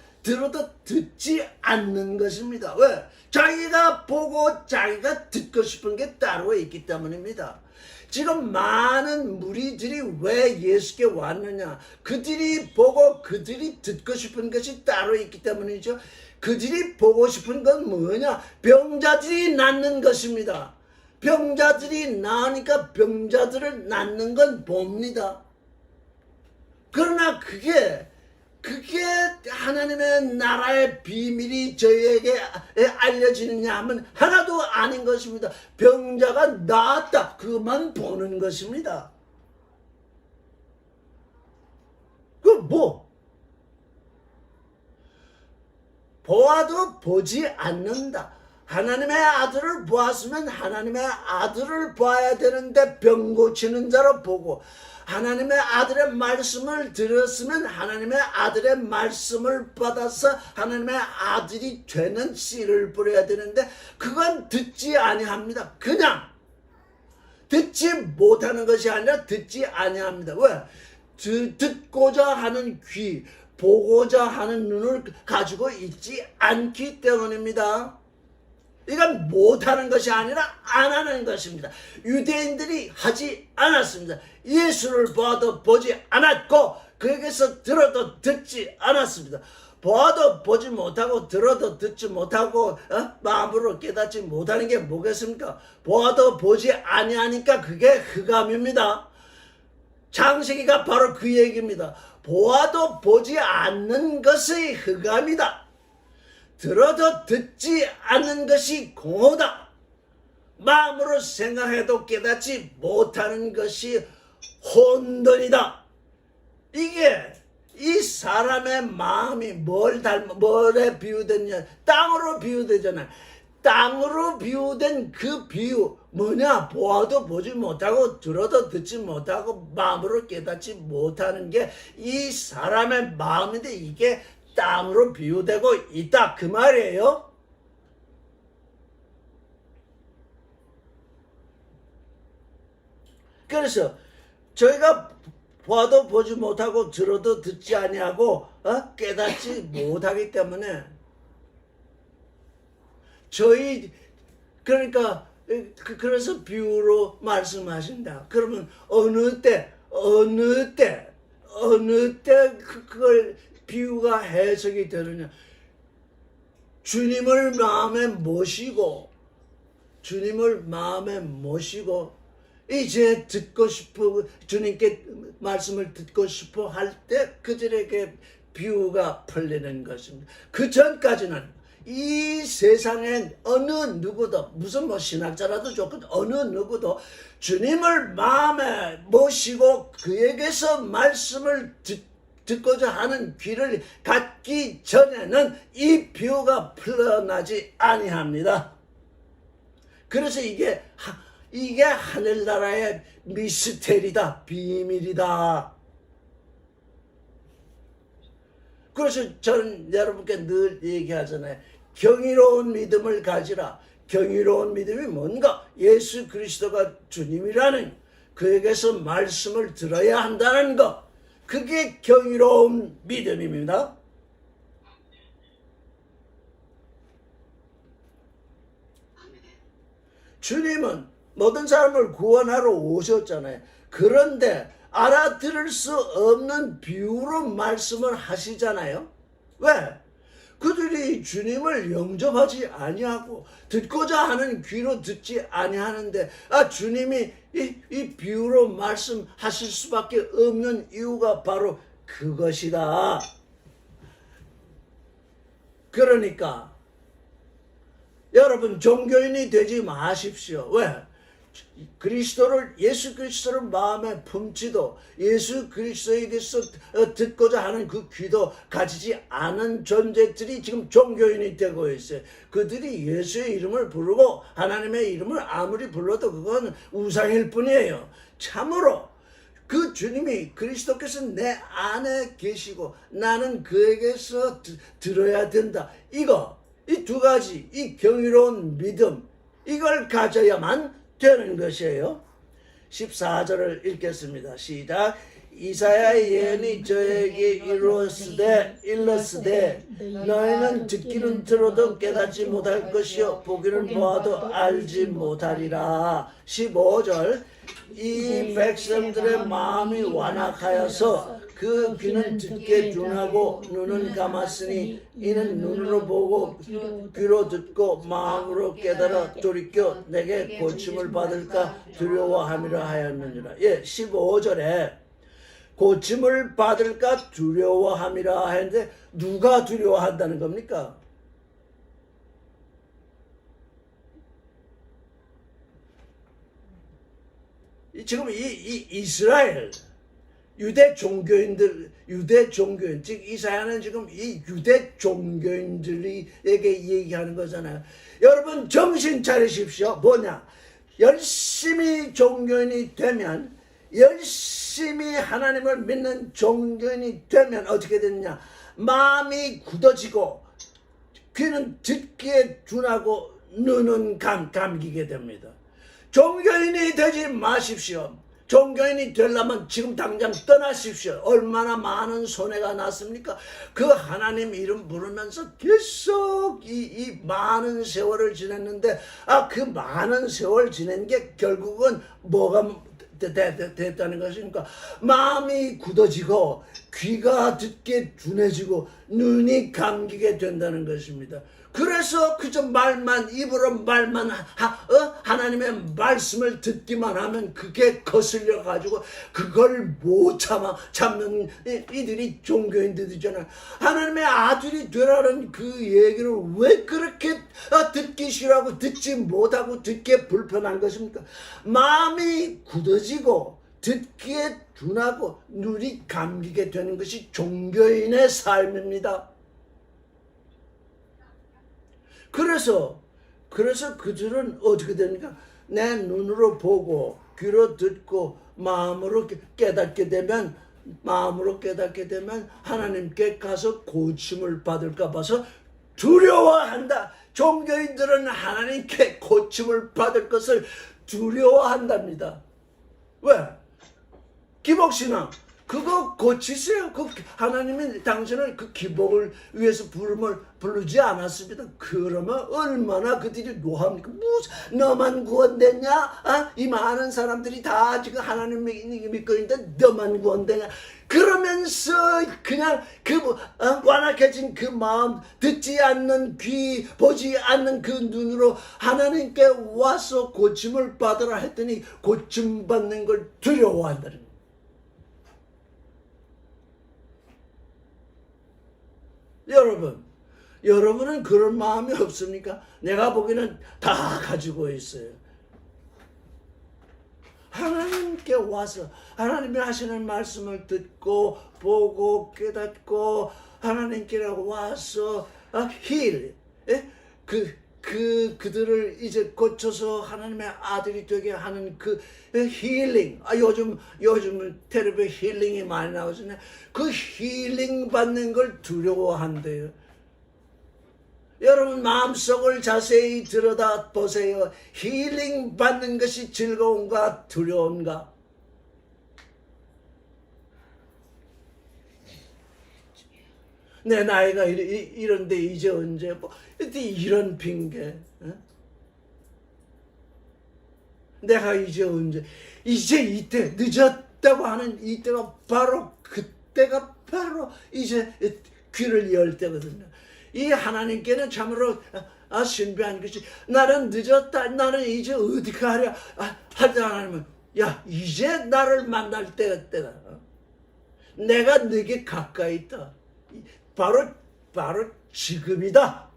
듣지 않는 것입니다. 왜? 자기가 보고 자기가 듣고 싶은 게 따로 있기 때문입니다. 지금 많은 무리들이 왜 예수께 왔느냐? 그들이 보고 그들이 듣고 싶은 것이 따로 있기 때문이죠. 그들이 보고 싶은 건 뭐냐? 병자들이 낫는 것입니다. 병자들이 나으니까 병자들을 낫는 건 봅니다. 그러나 그게 하나님의 나라의 비밀이 저희에게 알려지느냐 하면 하나도 아닌 것입니다. 병자가 나았다. 그만 보는 것입니다. 보아도 보지 않는다. 하나님의 아들을 보았으면 하나님의 아들을 봐야 되는데 병 고치는 자로 보고 하나님의 아들의 말씀을 들었으면 하나님의 아들의 말씀을 받아서 하나님의 아들이 되는 씨를 뿌려야 되는데 그건 듣지 아니합니다. 그냥 듣지 못하는 것이 아니라 듣지 아니합니다. 왜? 듣고자 하는 귀, 보고자 하는 눈을 가지고 있지 않기 때문입니다. 이건 못하는 것이 아니라 안 하는 것입니다. 유대인들이 하지 않았습니다. 예수를 보아도 보지 않았고 그에게서 들어도 듣지 않았습니다. 보아도 보지 못하고 들어도 듣지 못하고 마음으로 깨닫지 못하는 게 뭐겠습니까? 보아도 보지 아니하니까 그게 흑암입니다. 창세기가 바로 그 얘기입니다. 보아도 보지 않는 것이 흑암이다. 들어도 듣지 않는 것이 공허다. 마음으로 생각해도 깨닫지 못하는 것이 혼돈이다. 이게 이 사람의 마음이 뭘에 비유됐냐? 땅으로 비유되잖아요. 땅으로 비유된 그 비유 뭐냐? 보아도 보지 못하고 들어도 듣지 못하고 마음으로 깨닫지 못하는 게 이 사람의 마음인데 이게 땅으로 비유되고 있다 그 말이에요. 그래서 저희가 봐도 보지 못하고 들어도 듣지 아니하고 깨닫지 못하기 때문에 저희 그러니까 그래서 비유로 말씀하신다. 그러면 어느 때 그걸 비유가 해석이 되느냐? 주님을 마음에 모시고 이제 듣고 싶어 주님께 말씀을 듣고 싶어 할 때 그들에게 비유가 풀리는 것입니다. 그 전까지는 이 세상엔 어느 누구도 무슨 신학자라도 좋고 어느 누구도 주님을 마음에 모시고 그에게서 말씀을 듣고자 하는 귀를 갖기 전에는 이 비유가 풀어나지 아니합니다. 그래서 이게 하늘나라의 미스테리다, 비밀이다. 그래서 저는 여러분께 늘 얘기하잖아요. 경이로운 믿음을 가지라. 경이로운 믿음이 뭔가? 예수 그리스도가 주님이라는, 그에게서 말씀을 들어야 한다는 것. 그게 경이로운 믿음입니다. 주님은 모든 사람을 구원하러 오셨잖아요. 그런데 알아들을 수 없는 비유로 말씀을 하시잖아요. 왜? 그들이 주님을 영접하지 아니하고 듣고자 하는 귀로 듣지 아니하는데, 주님이 이 비유로 말씀하실 수밖에 없는 이유가 바로 그것이다. 그러니까 여러분, 종교인이 되지 마십시오. 왜? 예수 그리스도를 마음에 품지도, 예수 그리스도에 대해서 듣고자 하는 그 귀도 가지지 않은 존재들이 지금 종교인이 되고 있어요. 그들이 예수의 이름을 부르고 하나님의 이름을 아무리 불러도 그건 우상일 뿐이에요. 참으로 그 주님이, 그리스도께서 내 안에 계시고 나는 그에게서 들어야 된다. 이 두 가지, 이 경이로운 믿음, 이걸 가져야만 되는 것이에요. 14절을 읽겠습니다. 시작. 이사야의 예언이 저에게 일렀으되 너희는 듣기는 들어도 깨닫지 못할 것이요 보기는 보아도 알지 못하리라. 15절. 이 백성들의 마음이 완악하여서 그 귀는 듣게 둔하고 눈은 감았으니 이는 눈으로 보고 귀로 듣고 마음으로 깨달아 돌이켜 내게 고침을 받을까 두려워함이라 하였느니라. 15절에 고침을 받을까 두려워함이라 하는데 누가 두려워한다는 겁니까? 지금 이 이스라엘 유대 종교인들, 즉 이사야는 지금 이 유대 종교인들에게 얘기하는 거잖아요. 여러분 정신 차리십시오. 뭐냐? 열심히 종교인이 되면, 열심히 하나님을 믿는 종교인이 되면 어떻게 되느냐? 마음이 굳어지고 귀는 듣기에 둔하고 눈은 감기게 됩니다. 종교인이 되지 마십시오. 종교인이 되려면 지금 당장 떠나십시오. 얼마나 많은 손해가 났습니까? 그 하나님 이름 부르면서 계속 이 많은 세월을 지냈는데, 그 많은 세월 지낸 게 결국은 뭐가 됐다는 것이니까, 마음이 굳어지고 귀가 듣게 둔해지고 눈이 감기게 된다는 것입니다. 그래서 그저 입으로 말만 하나님의 말씀을 듣기만 하면 그게 거슬려 가지고 그걸 못 참는 이들이 종교인들이잖아요. 하나님의 아들이 되라는 그 얘기를 왜 그렇게 듣기 싫어하고 듣지 못하고 듣기에 불편한 것입니까? 마음이 굳어지고 듣기에 둔하고 눈이 감기게 되는 것이 종교인의 삶입니다. 그래서 그들은 어떻게 됩니까? 내 눈으로 보고 귀로 듣고 마음으로 깨닫게 되면 하나님께 가서 고침을 받을까 봐서 두려워한다. 종교인들은 하나님께 고침을 받을 것을 두려워한답니다. 왜? 기복신앙 그거 고치세요. 하나님이 당신을 그 기복을 위해서 부르지 않았습니다. 그러면 얼마나 그들이 노합니까? 너만 구원됐냐? 이 많은 사람들이 다 지금 하나님 믿고 있는데 너만 구원되냐? 그러면서 그냥 완악해진 그 마음, 듣지 않는 귀, 보지 않는 그 눈으로 하나님께 와서 고침을 받으라 했더니 고침 받는 걸 두려워한다는 거예요. 여러분은 그런 마음이 없습니까? 내가 보기에는 다 가지고 있어요. 하나님께 와서 하나님이 하시는 말씀을 듣고 보고 깨닫고 하나님께 와서 힐, 그들을 이제 고쳐서 하나님의 아들이 되게 하는 그 힐링. 요즘 텔레비에 힐링이 많이 나오잖아요. 그 힐링 받는 걸 두려워한대요. 여러분 마음속을 자세히 들여다 보세요. 힐링 받는 것이 즐거운가 두려운가? 내 나이가 이런데 이제 언제 뭐 이런 핑계? 내가 이제 언제? 이제 이때 늦었다고 하는 이때가 바로 그때가 바로 이제 귀를 열 때거든요. 이 하나님께는 참으로 신비한 것이 나는 늦었다. 나는 이제 어디 가랴? 할 때 하나님은 야 이제 나를 만날 때가 내가 네게 가까이 있다. 바로 지금이다.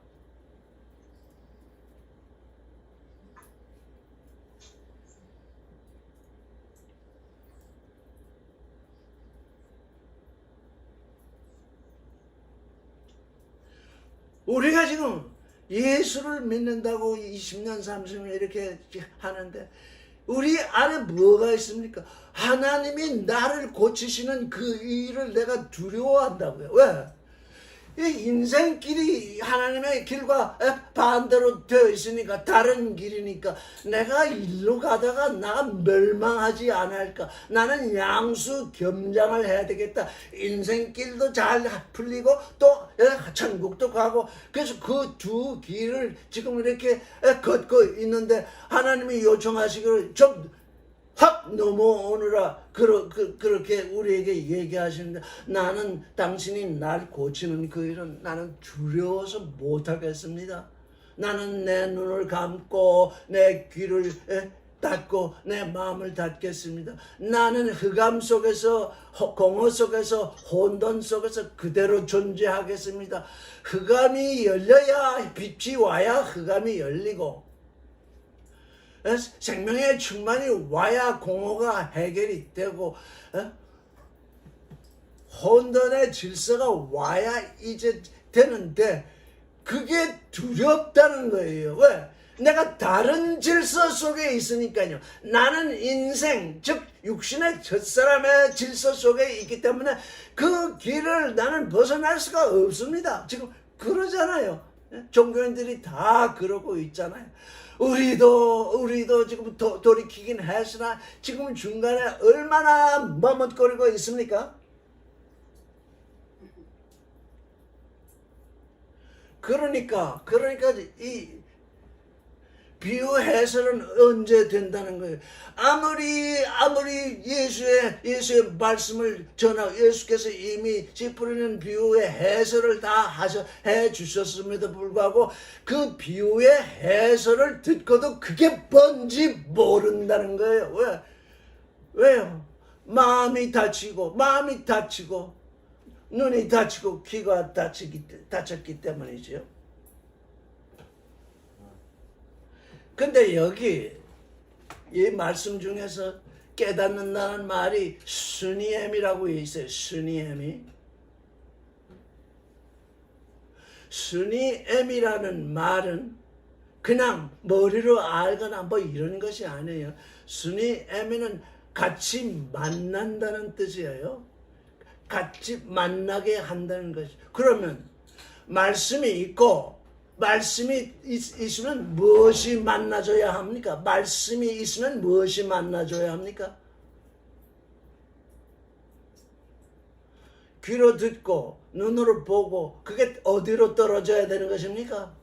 우리가 지금 예수를 믿는다고 20년, 30년 이렇게 하는데 우리 안에 뭐가 있습니까? 하나님이 나를 고치시는 그 일을 내가 두려워한다고요. 왜? 이 인생길이 하나님의 길과 반대로 되어 있으니까 다른 길이니까 내가 일로 가다가 나가 멸망하지 않을까. 나는 양수 겸장을 해야 되겠다. 인생길도 잘 풀리고 또 천국도 가고 그래서 그 두 길을 지금 이렇게 걷고 있는데 하나님이 요청하시기를 좀 확 넘어오느라 그렇게 우리에게 얘기하시는데 나는 당신이 날 고치는 그 일은 나는 두려워서 못하겠습니다. 나는 내 눈을 감고 내 귀를 닫고 내 마음을 닫겠습니다. 나는 흑암 속에서 공허 속에서 혼돈 속에서 그대로 존재하겠습니다. 흑암이 열려야 빛이 와야 흑암이 열리고 생명의 충만이 와야 공허가 해결이 되고 혼돈의 질서가 와야 이제 되는데 그게 두렵다는 거예요. 왜? 내가 다른 질서 속에 있으니까요. 나는 인생 즉 육신의 첫사람의 질서 속에 있기 때문에 그 길을 나는 벗어날 수가 없습니다. 지금 그러잖아요. 종교인들이 다 그러고 있잖아요. 우리도 지금 돌이키긴 했으나 지금 중간에 얼마나 머뭇거리고 있습니까? 그러니까 이 비유 해설은 언제 된다는 거예요. 아무리 예수의 말씀을 전하고 예수께서 이미 찌푸리는 비유의 해설을 다 해 주셨음에도 불구하고 그 비유의 해설을 듣고도 그게 뭔지 모른다는 거예요. 왜요? 마음이 다치고 눈이 다치고 귀가 다쳤기 때문이죠. 근데 여기 이 말씀 중에서 깨닫는다는 말이 스니엠이라고 있어요. 스니엠이라는 말은 그냥 머리로 알거나 뭐 이런 것이 아니에요. 스니엠에는 같이 만난다는 뜻이에요. 같이 만나게 한다는 것이. 그러면 말씀이 있고 말씀이 있으면 무엇이 만나줘야 합니까? 말씀이 있으면 무엇이 만나줘야 합니까? 귀로 듣고 눈으로 보고 그게 어디로 떨어져야 되는 것입니까?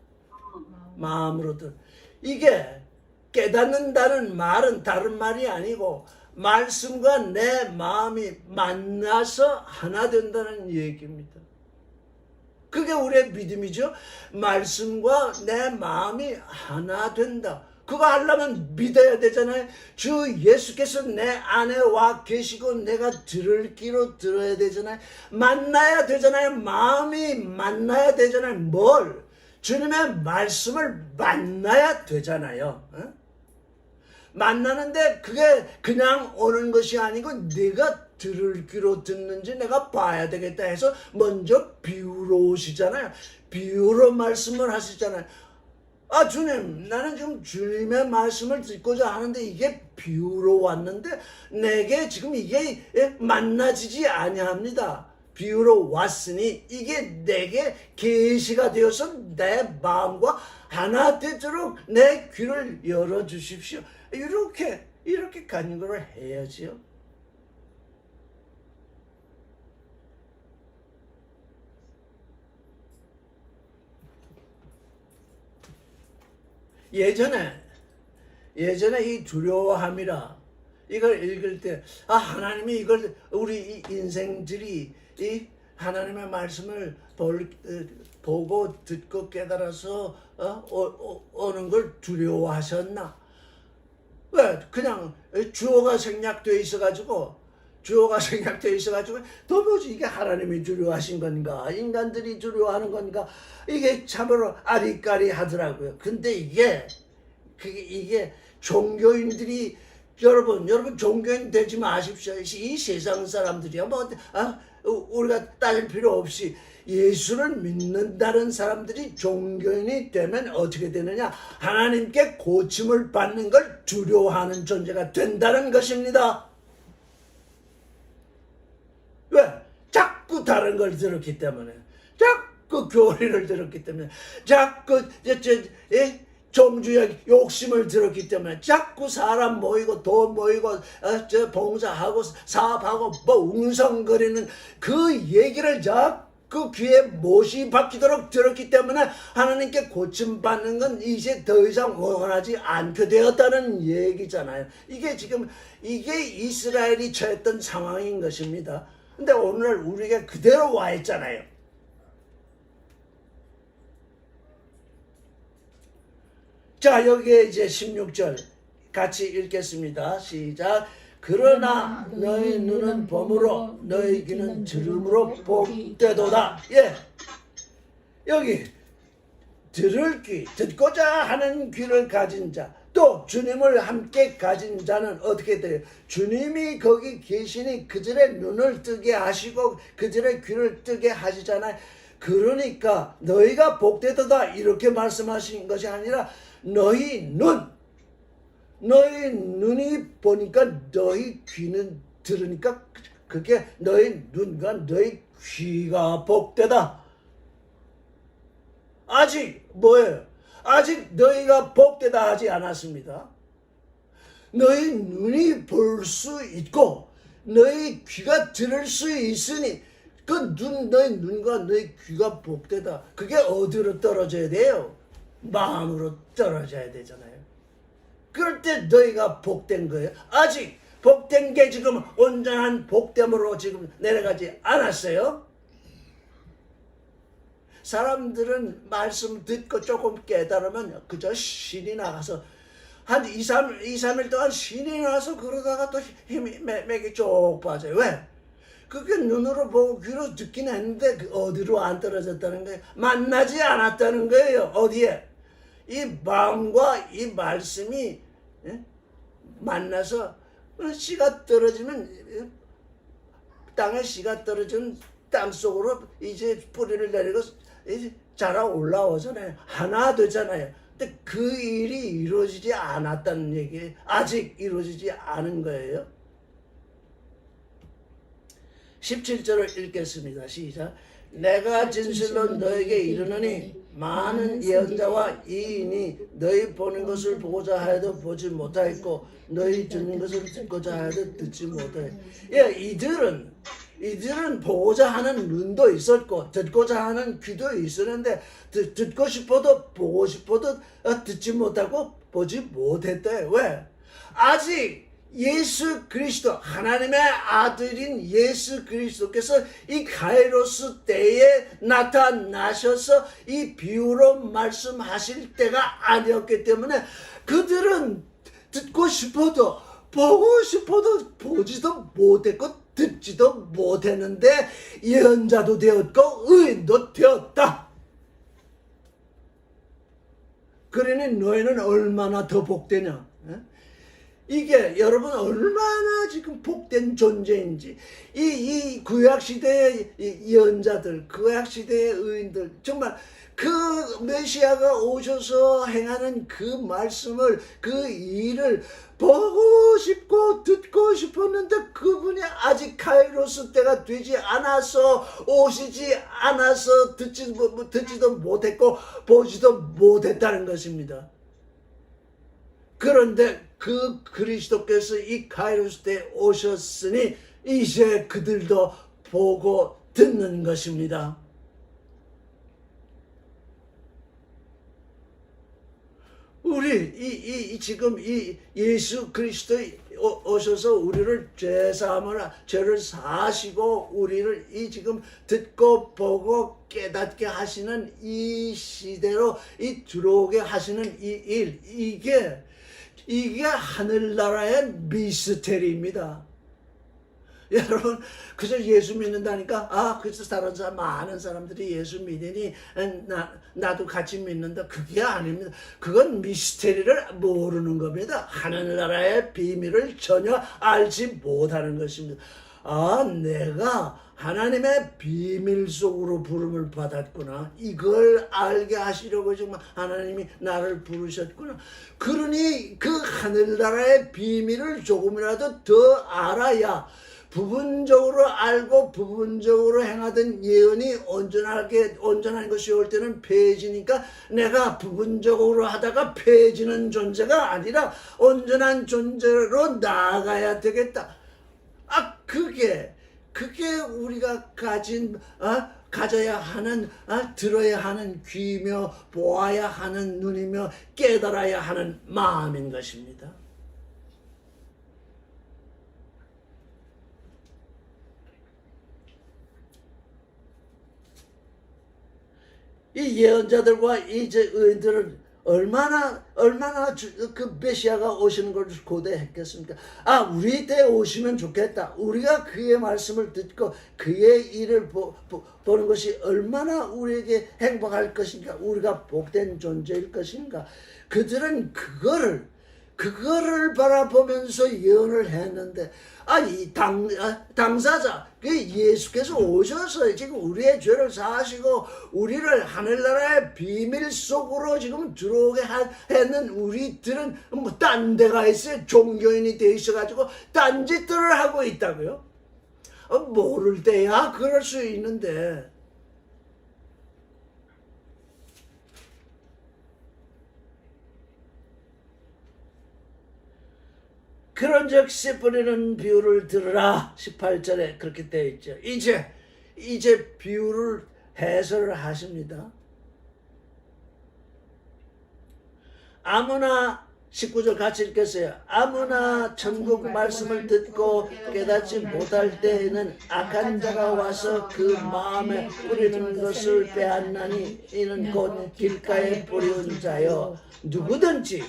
마음으로 이게 깨닫는다는 말은 다른 말이 아니고 말씀과 내 마음이 만나서 하나 된다는 얘기입니다. 그게 우리의 믿음이죠. 말씀과 내 마음이 하나 된다. 그거 하려면 믿어야 되잖아요. 주 예수께서 내 안에 와 계시고 내가 들을 귀로 들어야 되잖아요. 만나야 되잖아요. 마음이 만나야 되잖아요. 뭘? 주님의 말씀을 만나야 되잖아요. 만나는데 그게 그냥 오는 것이 아니고 내가 들을 귀로 듣는지 내가 봐야 되겠다 해서 먼저 비유로 오시잖아요. 비유로 말씀을 하시잖아요. 아, 주님, 나는 지금 주님의 말씀을 듣고자 하는데 이게 비유로 왔는데 내게 지금 이게 만나지지 아니합니다. 비유로 왔으니 이게 내게 계시가 되어서 내 마음과 하나 되도록 내 귀를 열어주십시오. 이렇게 간구를 해야지요. 예전에 이 두려워함이라 이걸 읽을 때 하나님이 이걸 우리 이 인생들이 이 하나님의 말씀을 보고 듣고 깨달아서 오는 걸 두려워하셨나? 왜? 그냥 주어가 생략되어 있어가지고 도무지 이게 하나님이 두려워하신 건가 인간들이 두려워하는 건가 이게 참으로 아리까리 하더라고요. 근데 이게 종교인들이 여러분 종교인 되지 마십시오. 이 세상 사람들이야 우리가 따질 필요 없이 예수를 믿는다는 사람들이 종교인이 되면 어떻게 되느냐? 하나님께 고침을 받는 걸 두려워하는 존재가 된다는 것입니다. 왜? 자꾸 다른 걸 들었기 때문에, 자꾸 교리를 들었기 때문에, 자꾸 종주의 욕심을 들었기 때문에, 자꾸 사람 모이고 돈 모이고 봉사하고 사업하고 웅성거리는 그 얘기를 자꾸 귀에 못이 박히도록 들었기 때문에 하나님께 고침받는 건 이제 더 이상 원하지 않게 되었다는 얘기잖아요. 이게 이스라엘이 처했던 상황인 것입니다. 근데 오늘 우리가 그대로 와 있잖아요. 자, 여기에 이제 16절 같이 읽겠습니다. 시작. 그러나 너희 눈은 봄으로 너희 귀는 들음으로 복되도다. 예, 여기 들을 귀, 듣고자 하는 귀를 가진 자, 또 주님을 함께 가진 자는 어떻게 돼요? 주님이 거기 계시니 그들의 눈을 뜨게 하시고 그들의 귀를 뜨게 하시잖아요. 그러니까 너희가 복되도다 이렇게 말씀하신 것이 아니라 너희 눈이 보니까 너희 귀는 들으니까 그게 너희 눈과 너희 귀가 복되다. 아직 뭐예요? 아직 너희가 복되다 하지 않았습니다. 너희 눈이 볼 수 있고 너희 귀가 들을 수 있으니 너희 눈과 너희 귀가 복되다. 그게 어디로 떨어져야 돼요? 마음으로 떨어져야 되잖아요. 그럴 때 너희가 복된 거예요. 아직 복된 게 지금 온전한 복됨으로 지금 내려가지 않았어요. 사람들은 말씀 듣고 조금 깨달으면 그저 신이 나가서 한 2, 3일 동안 신이 나서 그러다가 또 힘이 맥이 쭉 빠져요. 왜? 그게 눈으로 보고 귀로 듣긴 했는데 어디로 안 떨어졌다는 거예요? 만나지 않았다는 거예요. 어디에? 이 마음과 이 말씀이 만나서 씨가 떨어지면 땅에 씨가 떨어지면 땅 속으로 이제 뿌리를 내리고 이제 자라 올라오잖아요. 하나 되잖아요. 근데 그 일이 이루어지지 않았다는 얘기예요. 아직 이루어지지 않은 거예요. 17절을 읽겠습니다. 시작. 내가 진실로 너에게 이르노니 많은 예언자와 이인이 너희 보는 것을 보고자 하여도 보지 못하였고 너희 듣는 것을 듣고자 하여도 듣지 못하였고. 예, 이들은 보고자 하는 눈도 있었고 듣고자 하는 귀도 있었는데 듣고 싶어도 보고 싶어도 듣지 못하고 보지 못했대요. 왜? 아직 예수 그리스도 하나님의 아들인 예수 그리스도께서 이 가이로스 때에 나타나셔서 이 비유로 말씀하실 때가 아니었기 때문에 그들은 듣고 싶어도 보고 싶어도 보지도 못했고 듣지도 못했는데 예언자도 되었고 의인도 되었다. 그러니 너희는 얼마나 더 복되냐? 이게 여러분 얼마나 지금 복된 존재인지 이 구약시대의 예언자들, 구약시대의 의인들 정말 그 메시아가 오셔서 행하는 그 말씀을, 그 일을 보고 싶고 듣고 싶었는데 그분이 아직 카이로스 때가 되지 않아서, 오시지 않아서 듣지도 못했고 보지도 못했다는 것입니다. 그런데 그 그리스도께서 이 카이로스 때 오셨으니 이제 그들도 보고 듣는 것입니다. 우리 지금 이 예수 그리스도 오셔서 우리를 죄를 사하시고 우리를 이 지금 듣고 보고 깨닫게 하시는 이 시대로 이 들어오게 하시는 이 일, 이게 하늘나라의 미스테리입니다. 여러분 그저 예수 믿는다니까 그래서 다른 사람, 많은 사람들이 예수 믿으니 나도 같이 믿는다, 그게 아닙니다. 그건 미스테리를 모르는 겁니다. 하늘나라의 비밀을 전혀 알지 못하는 것입니다. 내가 하나님의 비밀 속으로 부름을 받았구나, 이걸 알게 하시려고 정말 하나님이 나를 부르셨구나. 그러니 그 하늘나라의 비밀을 조금이라도 더 알아야, 부분적으로 알고 부분적으로 행하던 예언이 온전한 것이 올 때는 폐해지니까, 내가 부분적으로 하다가 폐해지는 존재가 아니라 온전한 존재로 나아가야 되겠다. 그게 우리가 가져야 하는, 들어야 하는 귀며 보아야 하는 눈이며 깨달아야 하는 마음인 것입니다. 이 예언자들과 이 의인들은 얼마나 그 메시아가 오시는 걸 고대했겠습니까? 우리 때 오시면 좋겠다, 우리가 그의 말씀을 듣고 그의 일을 보는 것이 얼마나 우리에게 행복할 것인가, 우리가 복된 존재일 것인가. 그들은 그거를 바라보면서 예언을 했는데, 이 당사자, 그 예수께서 오셔서 지금 우리의 죄를 사하시고 우리를 하늘나라의 비밀 속으로 지금 들어오게 했는 우리들은 딴 데가 있어요. 종교인이 돼 있어가지고 딴짓들을 하고 있다고요. 모를 때야 그럴 수 있는데, 그런즉 씨 뿌리는 비유를 들으라. 18절에 그렇게 되어 있죠. 이제 비유를 해설을 하십니다. 아무나, 19절 같이 읽겠어요. 아무나 천국 말씀을 듣고 깨닫지 못할 때에는 악한 자가 와서 그 마음에 뿌리는 것을 빼앗나니 이는 곧 길가에 뿌리는 자요. 누구든지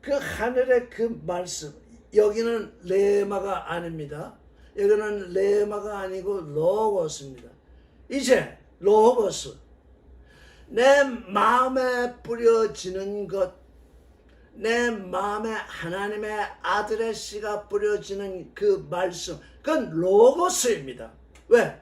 그 하늘의 그 말씀, 여기는 레마가 아닙니다. 여기는 레마가 아니고 로고스입니다. 이제 로고스, 내 마음에 뿌려지는 것, 내 마음에 하나님의 아들의 씨가 뿌려지는 그 말씀, 그건 로고스입니다. 왜?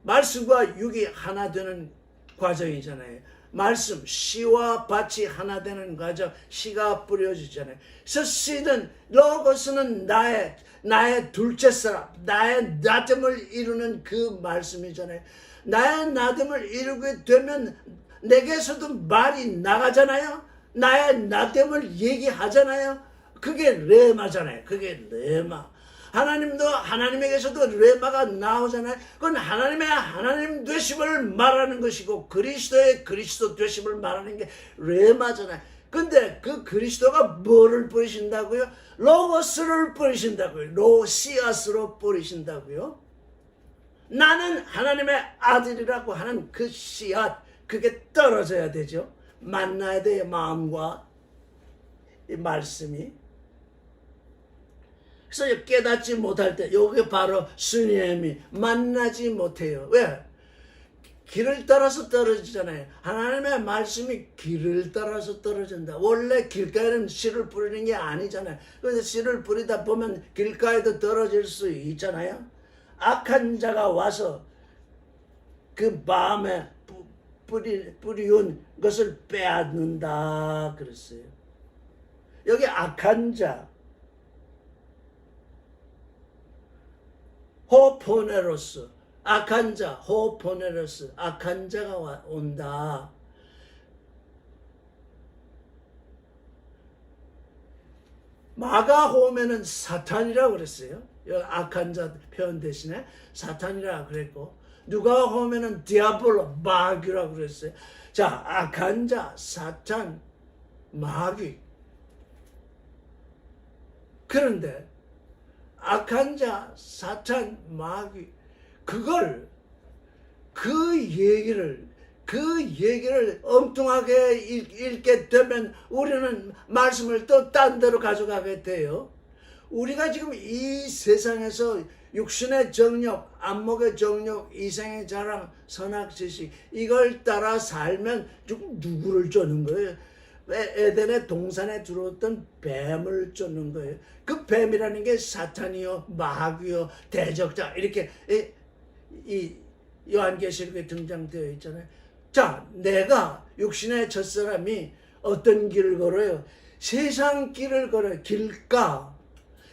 말씀과 육이 하나 되는 과정이잖아요. 말씀, 씨와 밭이 하나 되는 과정, 씨가 뿌려지잖아요. 그래서 씨는, 로고스는 나의 둘째 사람, 나의 나됨을 이루는 그 말씀이잖아요. 나의 나됨을 이루게 되면 내게서도 말이 나가잖아요. 나의 나됨을 얘기하잖아요. 그게 레마잖아요. 그게 레마. 하나님도, 하나님에게서도 레마가 나오잖아요. 그건 하나님의 하나님 되심을 말하는 것이고 그리스도의 그리스도 되심을 말하는 게 레마잖아요. 근데 그 그리스도가 뭐를 뿌리신다고요? 로고스를 뿌리신다고요. 씨앗으로 뿌리신다고요. 나는 하나님의 아들이라고 하는 그 씨앗, 그게 떨어져야 되죠. 만나야 돼요, 마음과 이 말씀이. 그래서 깨닫지 못할 때, 요게 바로 스님이 만나지 못해요. 왜? 길을 따라서 떨어지잖아요. 하나님의 말씀이 길을 따라서 떨어진다. 원래 길가에는 씨를 뿌리는 게 아니잖아요. 그래서 씨를 뿌리다 보면 길가에도 떨어질 수 있잖아요. 악한 자가 와서 그 마음에 뿌리운 것을 빼앗는다 그랬어요. 여기 악한 자, 호포네로스, 악한 자, 호포네로스, 악한 자가 온다. 마가홈에는 사탄이라고 그랬어요. 여기 악한 자 표현 대신에 사탄이라고 그랬고, 누가홈에는 디아볼로, 마귀라고 그랬어요. 자, 악한 자, 사탄, 마귀. 그런데 악한 자, 사탄, 마귀, 그 얘기를 엉뚱하게 읽게 되면 우리는 말씀을 또 딴 데로 가져가게 돼요. 우리가 지금 이 세상에서 육신의 정욕, 안목의 정욕, 이생의 자랑, 선악지식, 이걸 따라 살면 누구를 쫓는 거예요? 에덴의 동산에 들어왔던 뱀을 쫓는 거예요. 그 뱀이라는 게 사탄이요, 마귀요, 대적자, 이렇게 이 요한계시록에 등장되어 있잖아요. 자, 내가 육신의 첫사람이 어떤 길을 걸어요? 세상 길을 걸어요. 길가.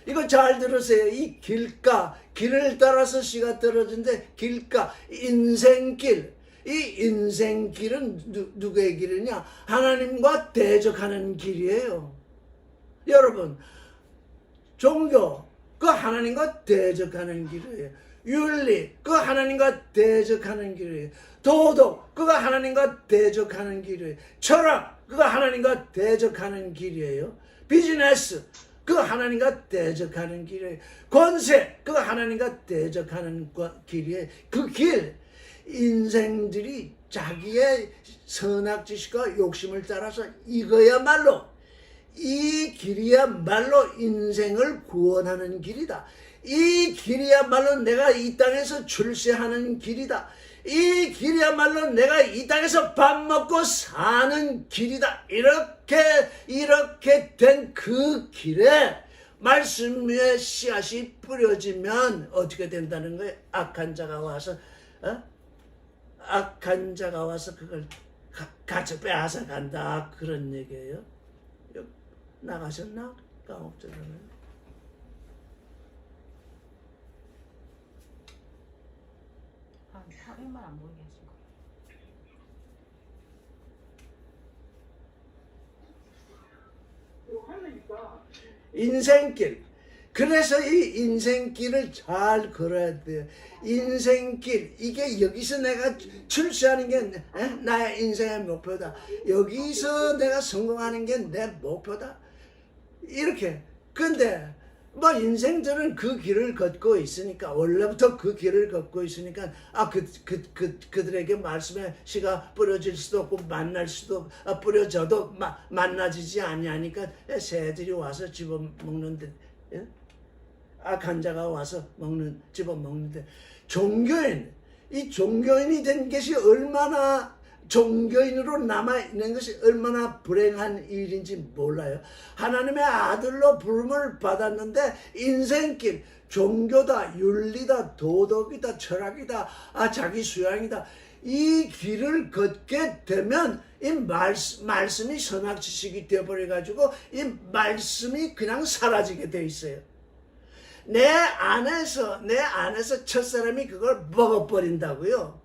이거 잘 들으세요. 이 길가, 길을 따라서 씨가 떨어진데 길가, 인생길. 이 인생길은 누구의 길이냐? 하나님과 대적하는 길이에요. 여러분, 종교, 그 하나님과 대적하는 길이에요. 윤리, 그 하나님과 대적하는 길이에요. 도덕, 그가 하나님과 대적하는 길이에요. 철학, 그가 하나님과 대적하는 길이에요. 비즈니스, 그 하나님과 대적하는 길이에요. 권세, 그 하나님과 대적하는 길이에요. 그 길, 인생들이 자기의 선악지식과 욕심을 따라서 이거야말로, 이 길이야말로 인생을 구원하는 길이다. 이 길이야말로 내가 이 땅에서 출세하는 길이다. 이 길이야말로 내가 이 땅에서 밥 먹고 사는 길이다. 이렇게 된 그 길에 말씀 위에 씨앗이 뿌려지면 어떻게 된다는 거예요? 악한 자가 와서 그걸 같이 빼앗아 간다, 그런 얘기예요. 나가셨나? 까먹잖아요. 화면만 안 보이게 하신 거. 인생길. 그래서 이 인생길을 잘 걸어야 돼요. 인생길, 이게 여기서 내가 출세하는 게 나의 인생의 목표다. 여기서 내가 성공하는 게 내 목표다. 이렇게. 근데 뭐 인생들은 그 길을 걷고 있으니까, 원래부터 그 길을 걷고 있으니까 그들에게 말씀의 씨가 뿌려질 수도 없고 만날 수도, 뿌려져도 만나지지 아니하니까 새들이 와서 집어먹는데, 예? 악한 자가 와서 집어먹는데, 이 종교인이 된 것이 얼마나, 종교인으로 남아있는 것이 얼마나 불행한 일인지 몰라요. 하나님의 아들로 부름을 받았는데 인생길, 종교다, 윤리다, 도덕이다, 철학이다, 자기 수양이다, 이 길을 걷게 되면 이 말씀이 선악지식이 되어버려가지고 이 말씀이 그냥 사라지게 돼 있어요. 내 안에서 첫사람이 그걸 먹어버린다고요.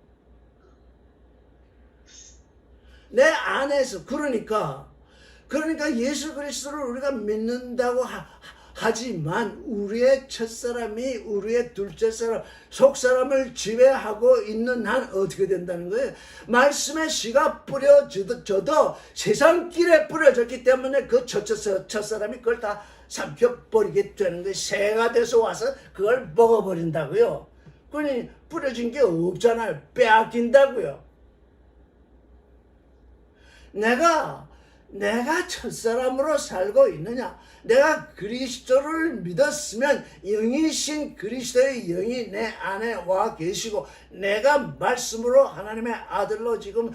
내 안에서. 그러니까 예수 그리스도를 우리가 믿는다고 하지만 우리의 첫사람이, 우리의 둘째 사람, 속사람을 지배하고 있는 한 어떻게 된다는 거예요? 말씀의 씨가 뿌려져도 세상길에 뿌려졌기 때문에 그 첫사람이 그걸 다 삼켜버리게 되는 거예요. 새가 돼서 와서 그걸 먹어버린다고요. 그니 뿌려진 게 없잖아요. 빼앗긴다고요. 내가 첫사람으로 살고 있느냐? 내가 그리스도를 믿었으면 영이신 그리스도의 영이 내 안에 와 계시고 내가 말씀으로 하나님의 아들로 지금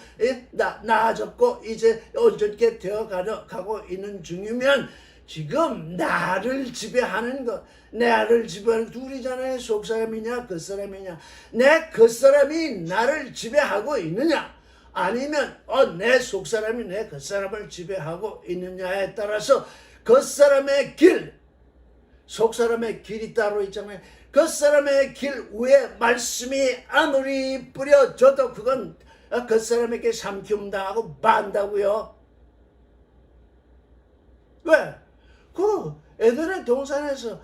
나아졌고 이제 온전케 되어 가고 있는 중이면 지금 나를 지배하는 것, 나를 지배하는 둘이잖아요. 속사람이냐 겉사람이냐. 내 겉사람이 나를 지배하고 있느냐 아니면 내 속사람이 내 겉사람을 지배하고 있느냐에 따라서 겉사람의 길, 속사람의 길이 따로 있잖아요. 겉사람의 길 위에 말씀이 아무리 뿌려져도 그건 겉사람에게 삼킴당하고 만다고요. 왜? 그 에덴의 동산에서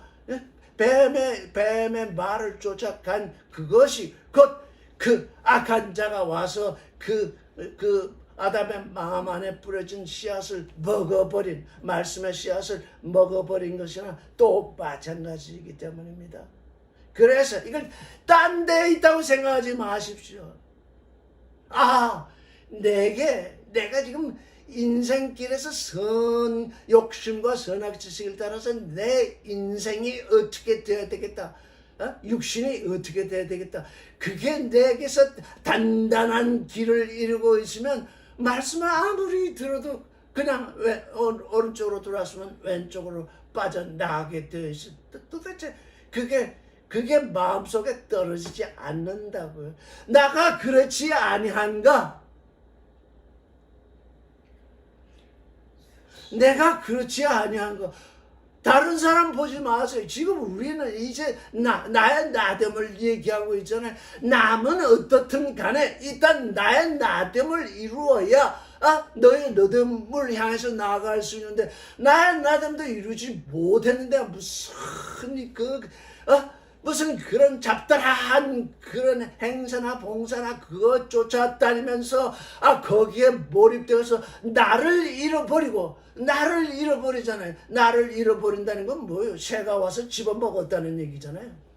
뱀의 말을 쫓아간 그것이 곧 그 악한 자가 와서 그 아담의 마음 안에 뿌려진 씨앗을 먹어버린 말씀의 씨앗을 먹어버린 것이나 또 마찬가지이기 때문입니다. 그래서 이걸 딴 데 있다고 생각하지 마십시오. 내가 지금 인생길에서 욕심과 선악 지식을 따라서 내 인생이 어떻게 되어야 되겠다. 육신이 어떻게 돼야 되겠다. 그게 내게서 단단한 길을 이루고 있으면 말씀을 아무리 들어도 그냥 오른쪽으로 들어왔으면 왼쪽으로 빠져나가게 되어 있어. 도대체 그게 마음속에 떨어지지 않는다고요. 나가 그렇지 아니한가? 내가 그렇지 아니한가? 다른 사람 보지 마세요. 지금 우리는 이제 나의 나됨을 얘기하고 있잖아요. 남은 어떻든 간에 일단 나의 나됨을 이루어야 너의 너됨을 향해서 나아갈 수 있는데 나의 나됨도 이루지 못했는데 무슨 그런 잡다한 그런 행사나 봉사나 그것 쫓아다니면서 거기에 몰입되어서 나를 잃어버리잖아요. 나를 잃어버린다는 건 뭐예요? 새가 와서 집어먹었다는 얘기잖아요.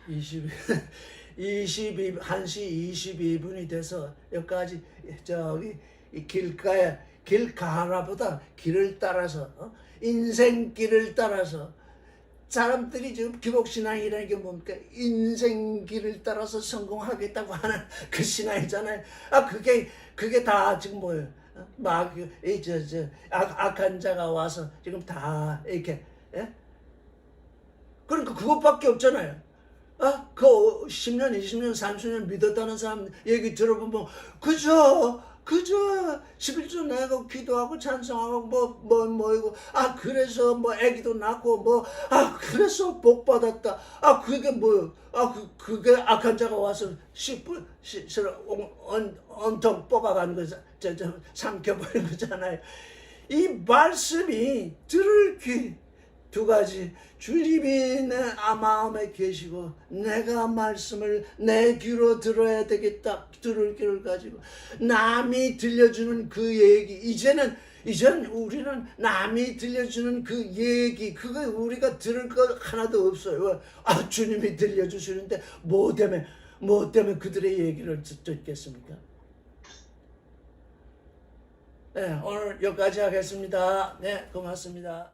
(1시 22분이) 돼서 여기까지 저기 길 가라보다 길을 따라서 인생길을 따라서 사람들이 지금 기복신앙이라는 게 뭡니까? 인생길을 따라서 성공하겠다고 하는 그 신앙이잖아요. 그게 다 지금 뭐예요? 악한 자가 와서 지금 다 이렇게 그러니까 그것밖에 없잖아요. 그 10년, 20년, 30년 믿었다는 사람 얘기 들어보면 그저 11조 내고 기도하고 찬송하고 뭐이고 그래서 애기도 낳고 그래서 복 받았다. 그게 뭐요? 그게 악한 자가 와서 온통 뽑아가는 거 삼켜버린 거잖아요. 이 말씀이 들을 귀 두 가지. 주님이 내 마음에 계시고 내가 말씀을 내 귀로 들어야 되겠다. 들을 귀를 가지고 남이 들려주는 그 얘기 이제는 우리는 남이 들려주는 그 얘기 그거 우리가 들을 것 하나도 없어요. 주님이 들려주시는데 뭐 때문에 그들의 얘기를 듣겠습니까? 네, 오늘 여기까지 하겠습니다. 네, 고맙습니다.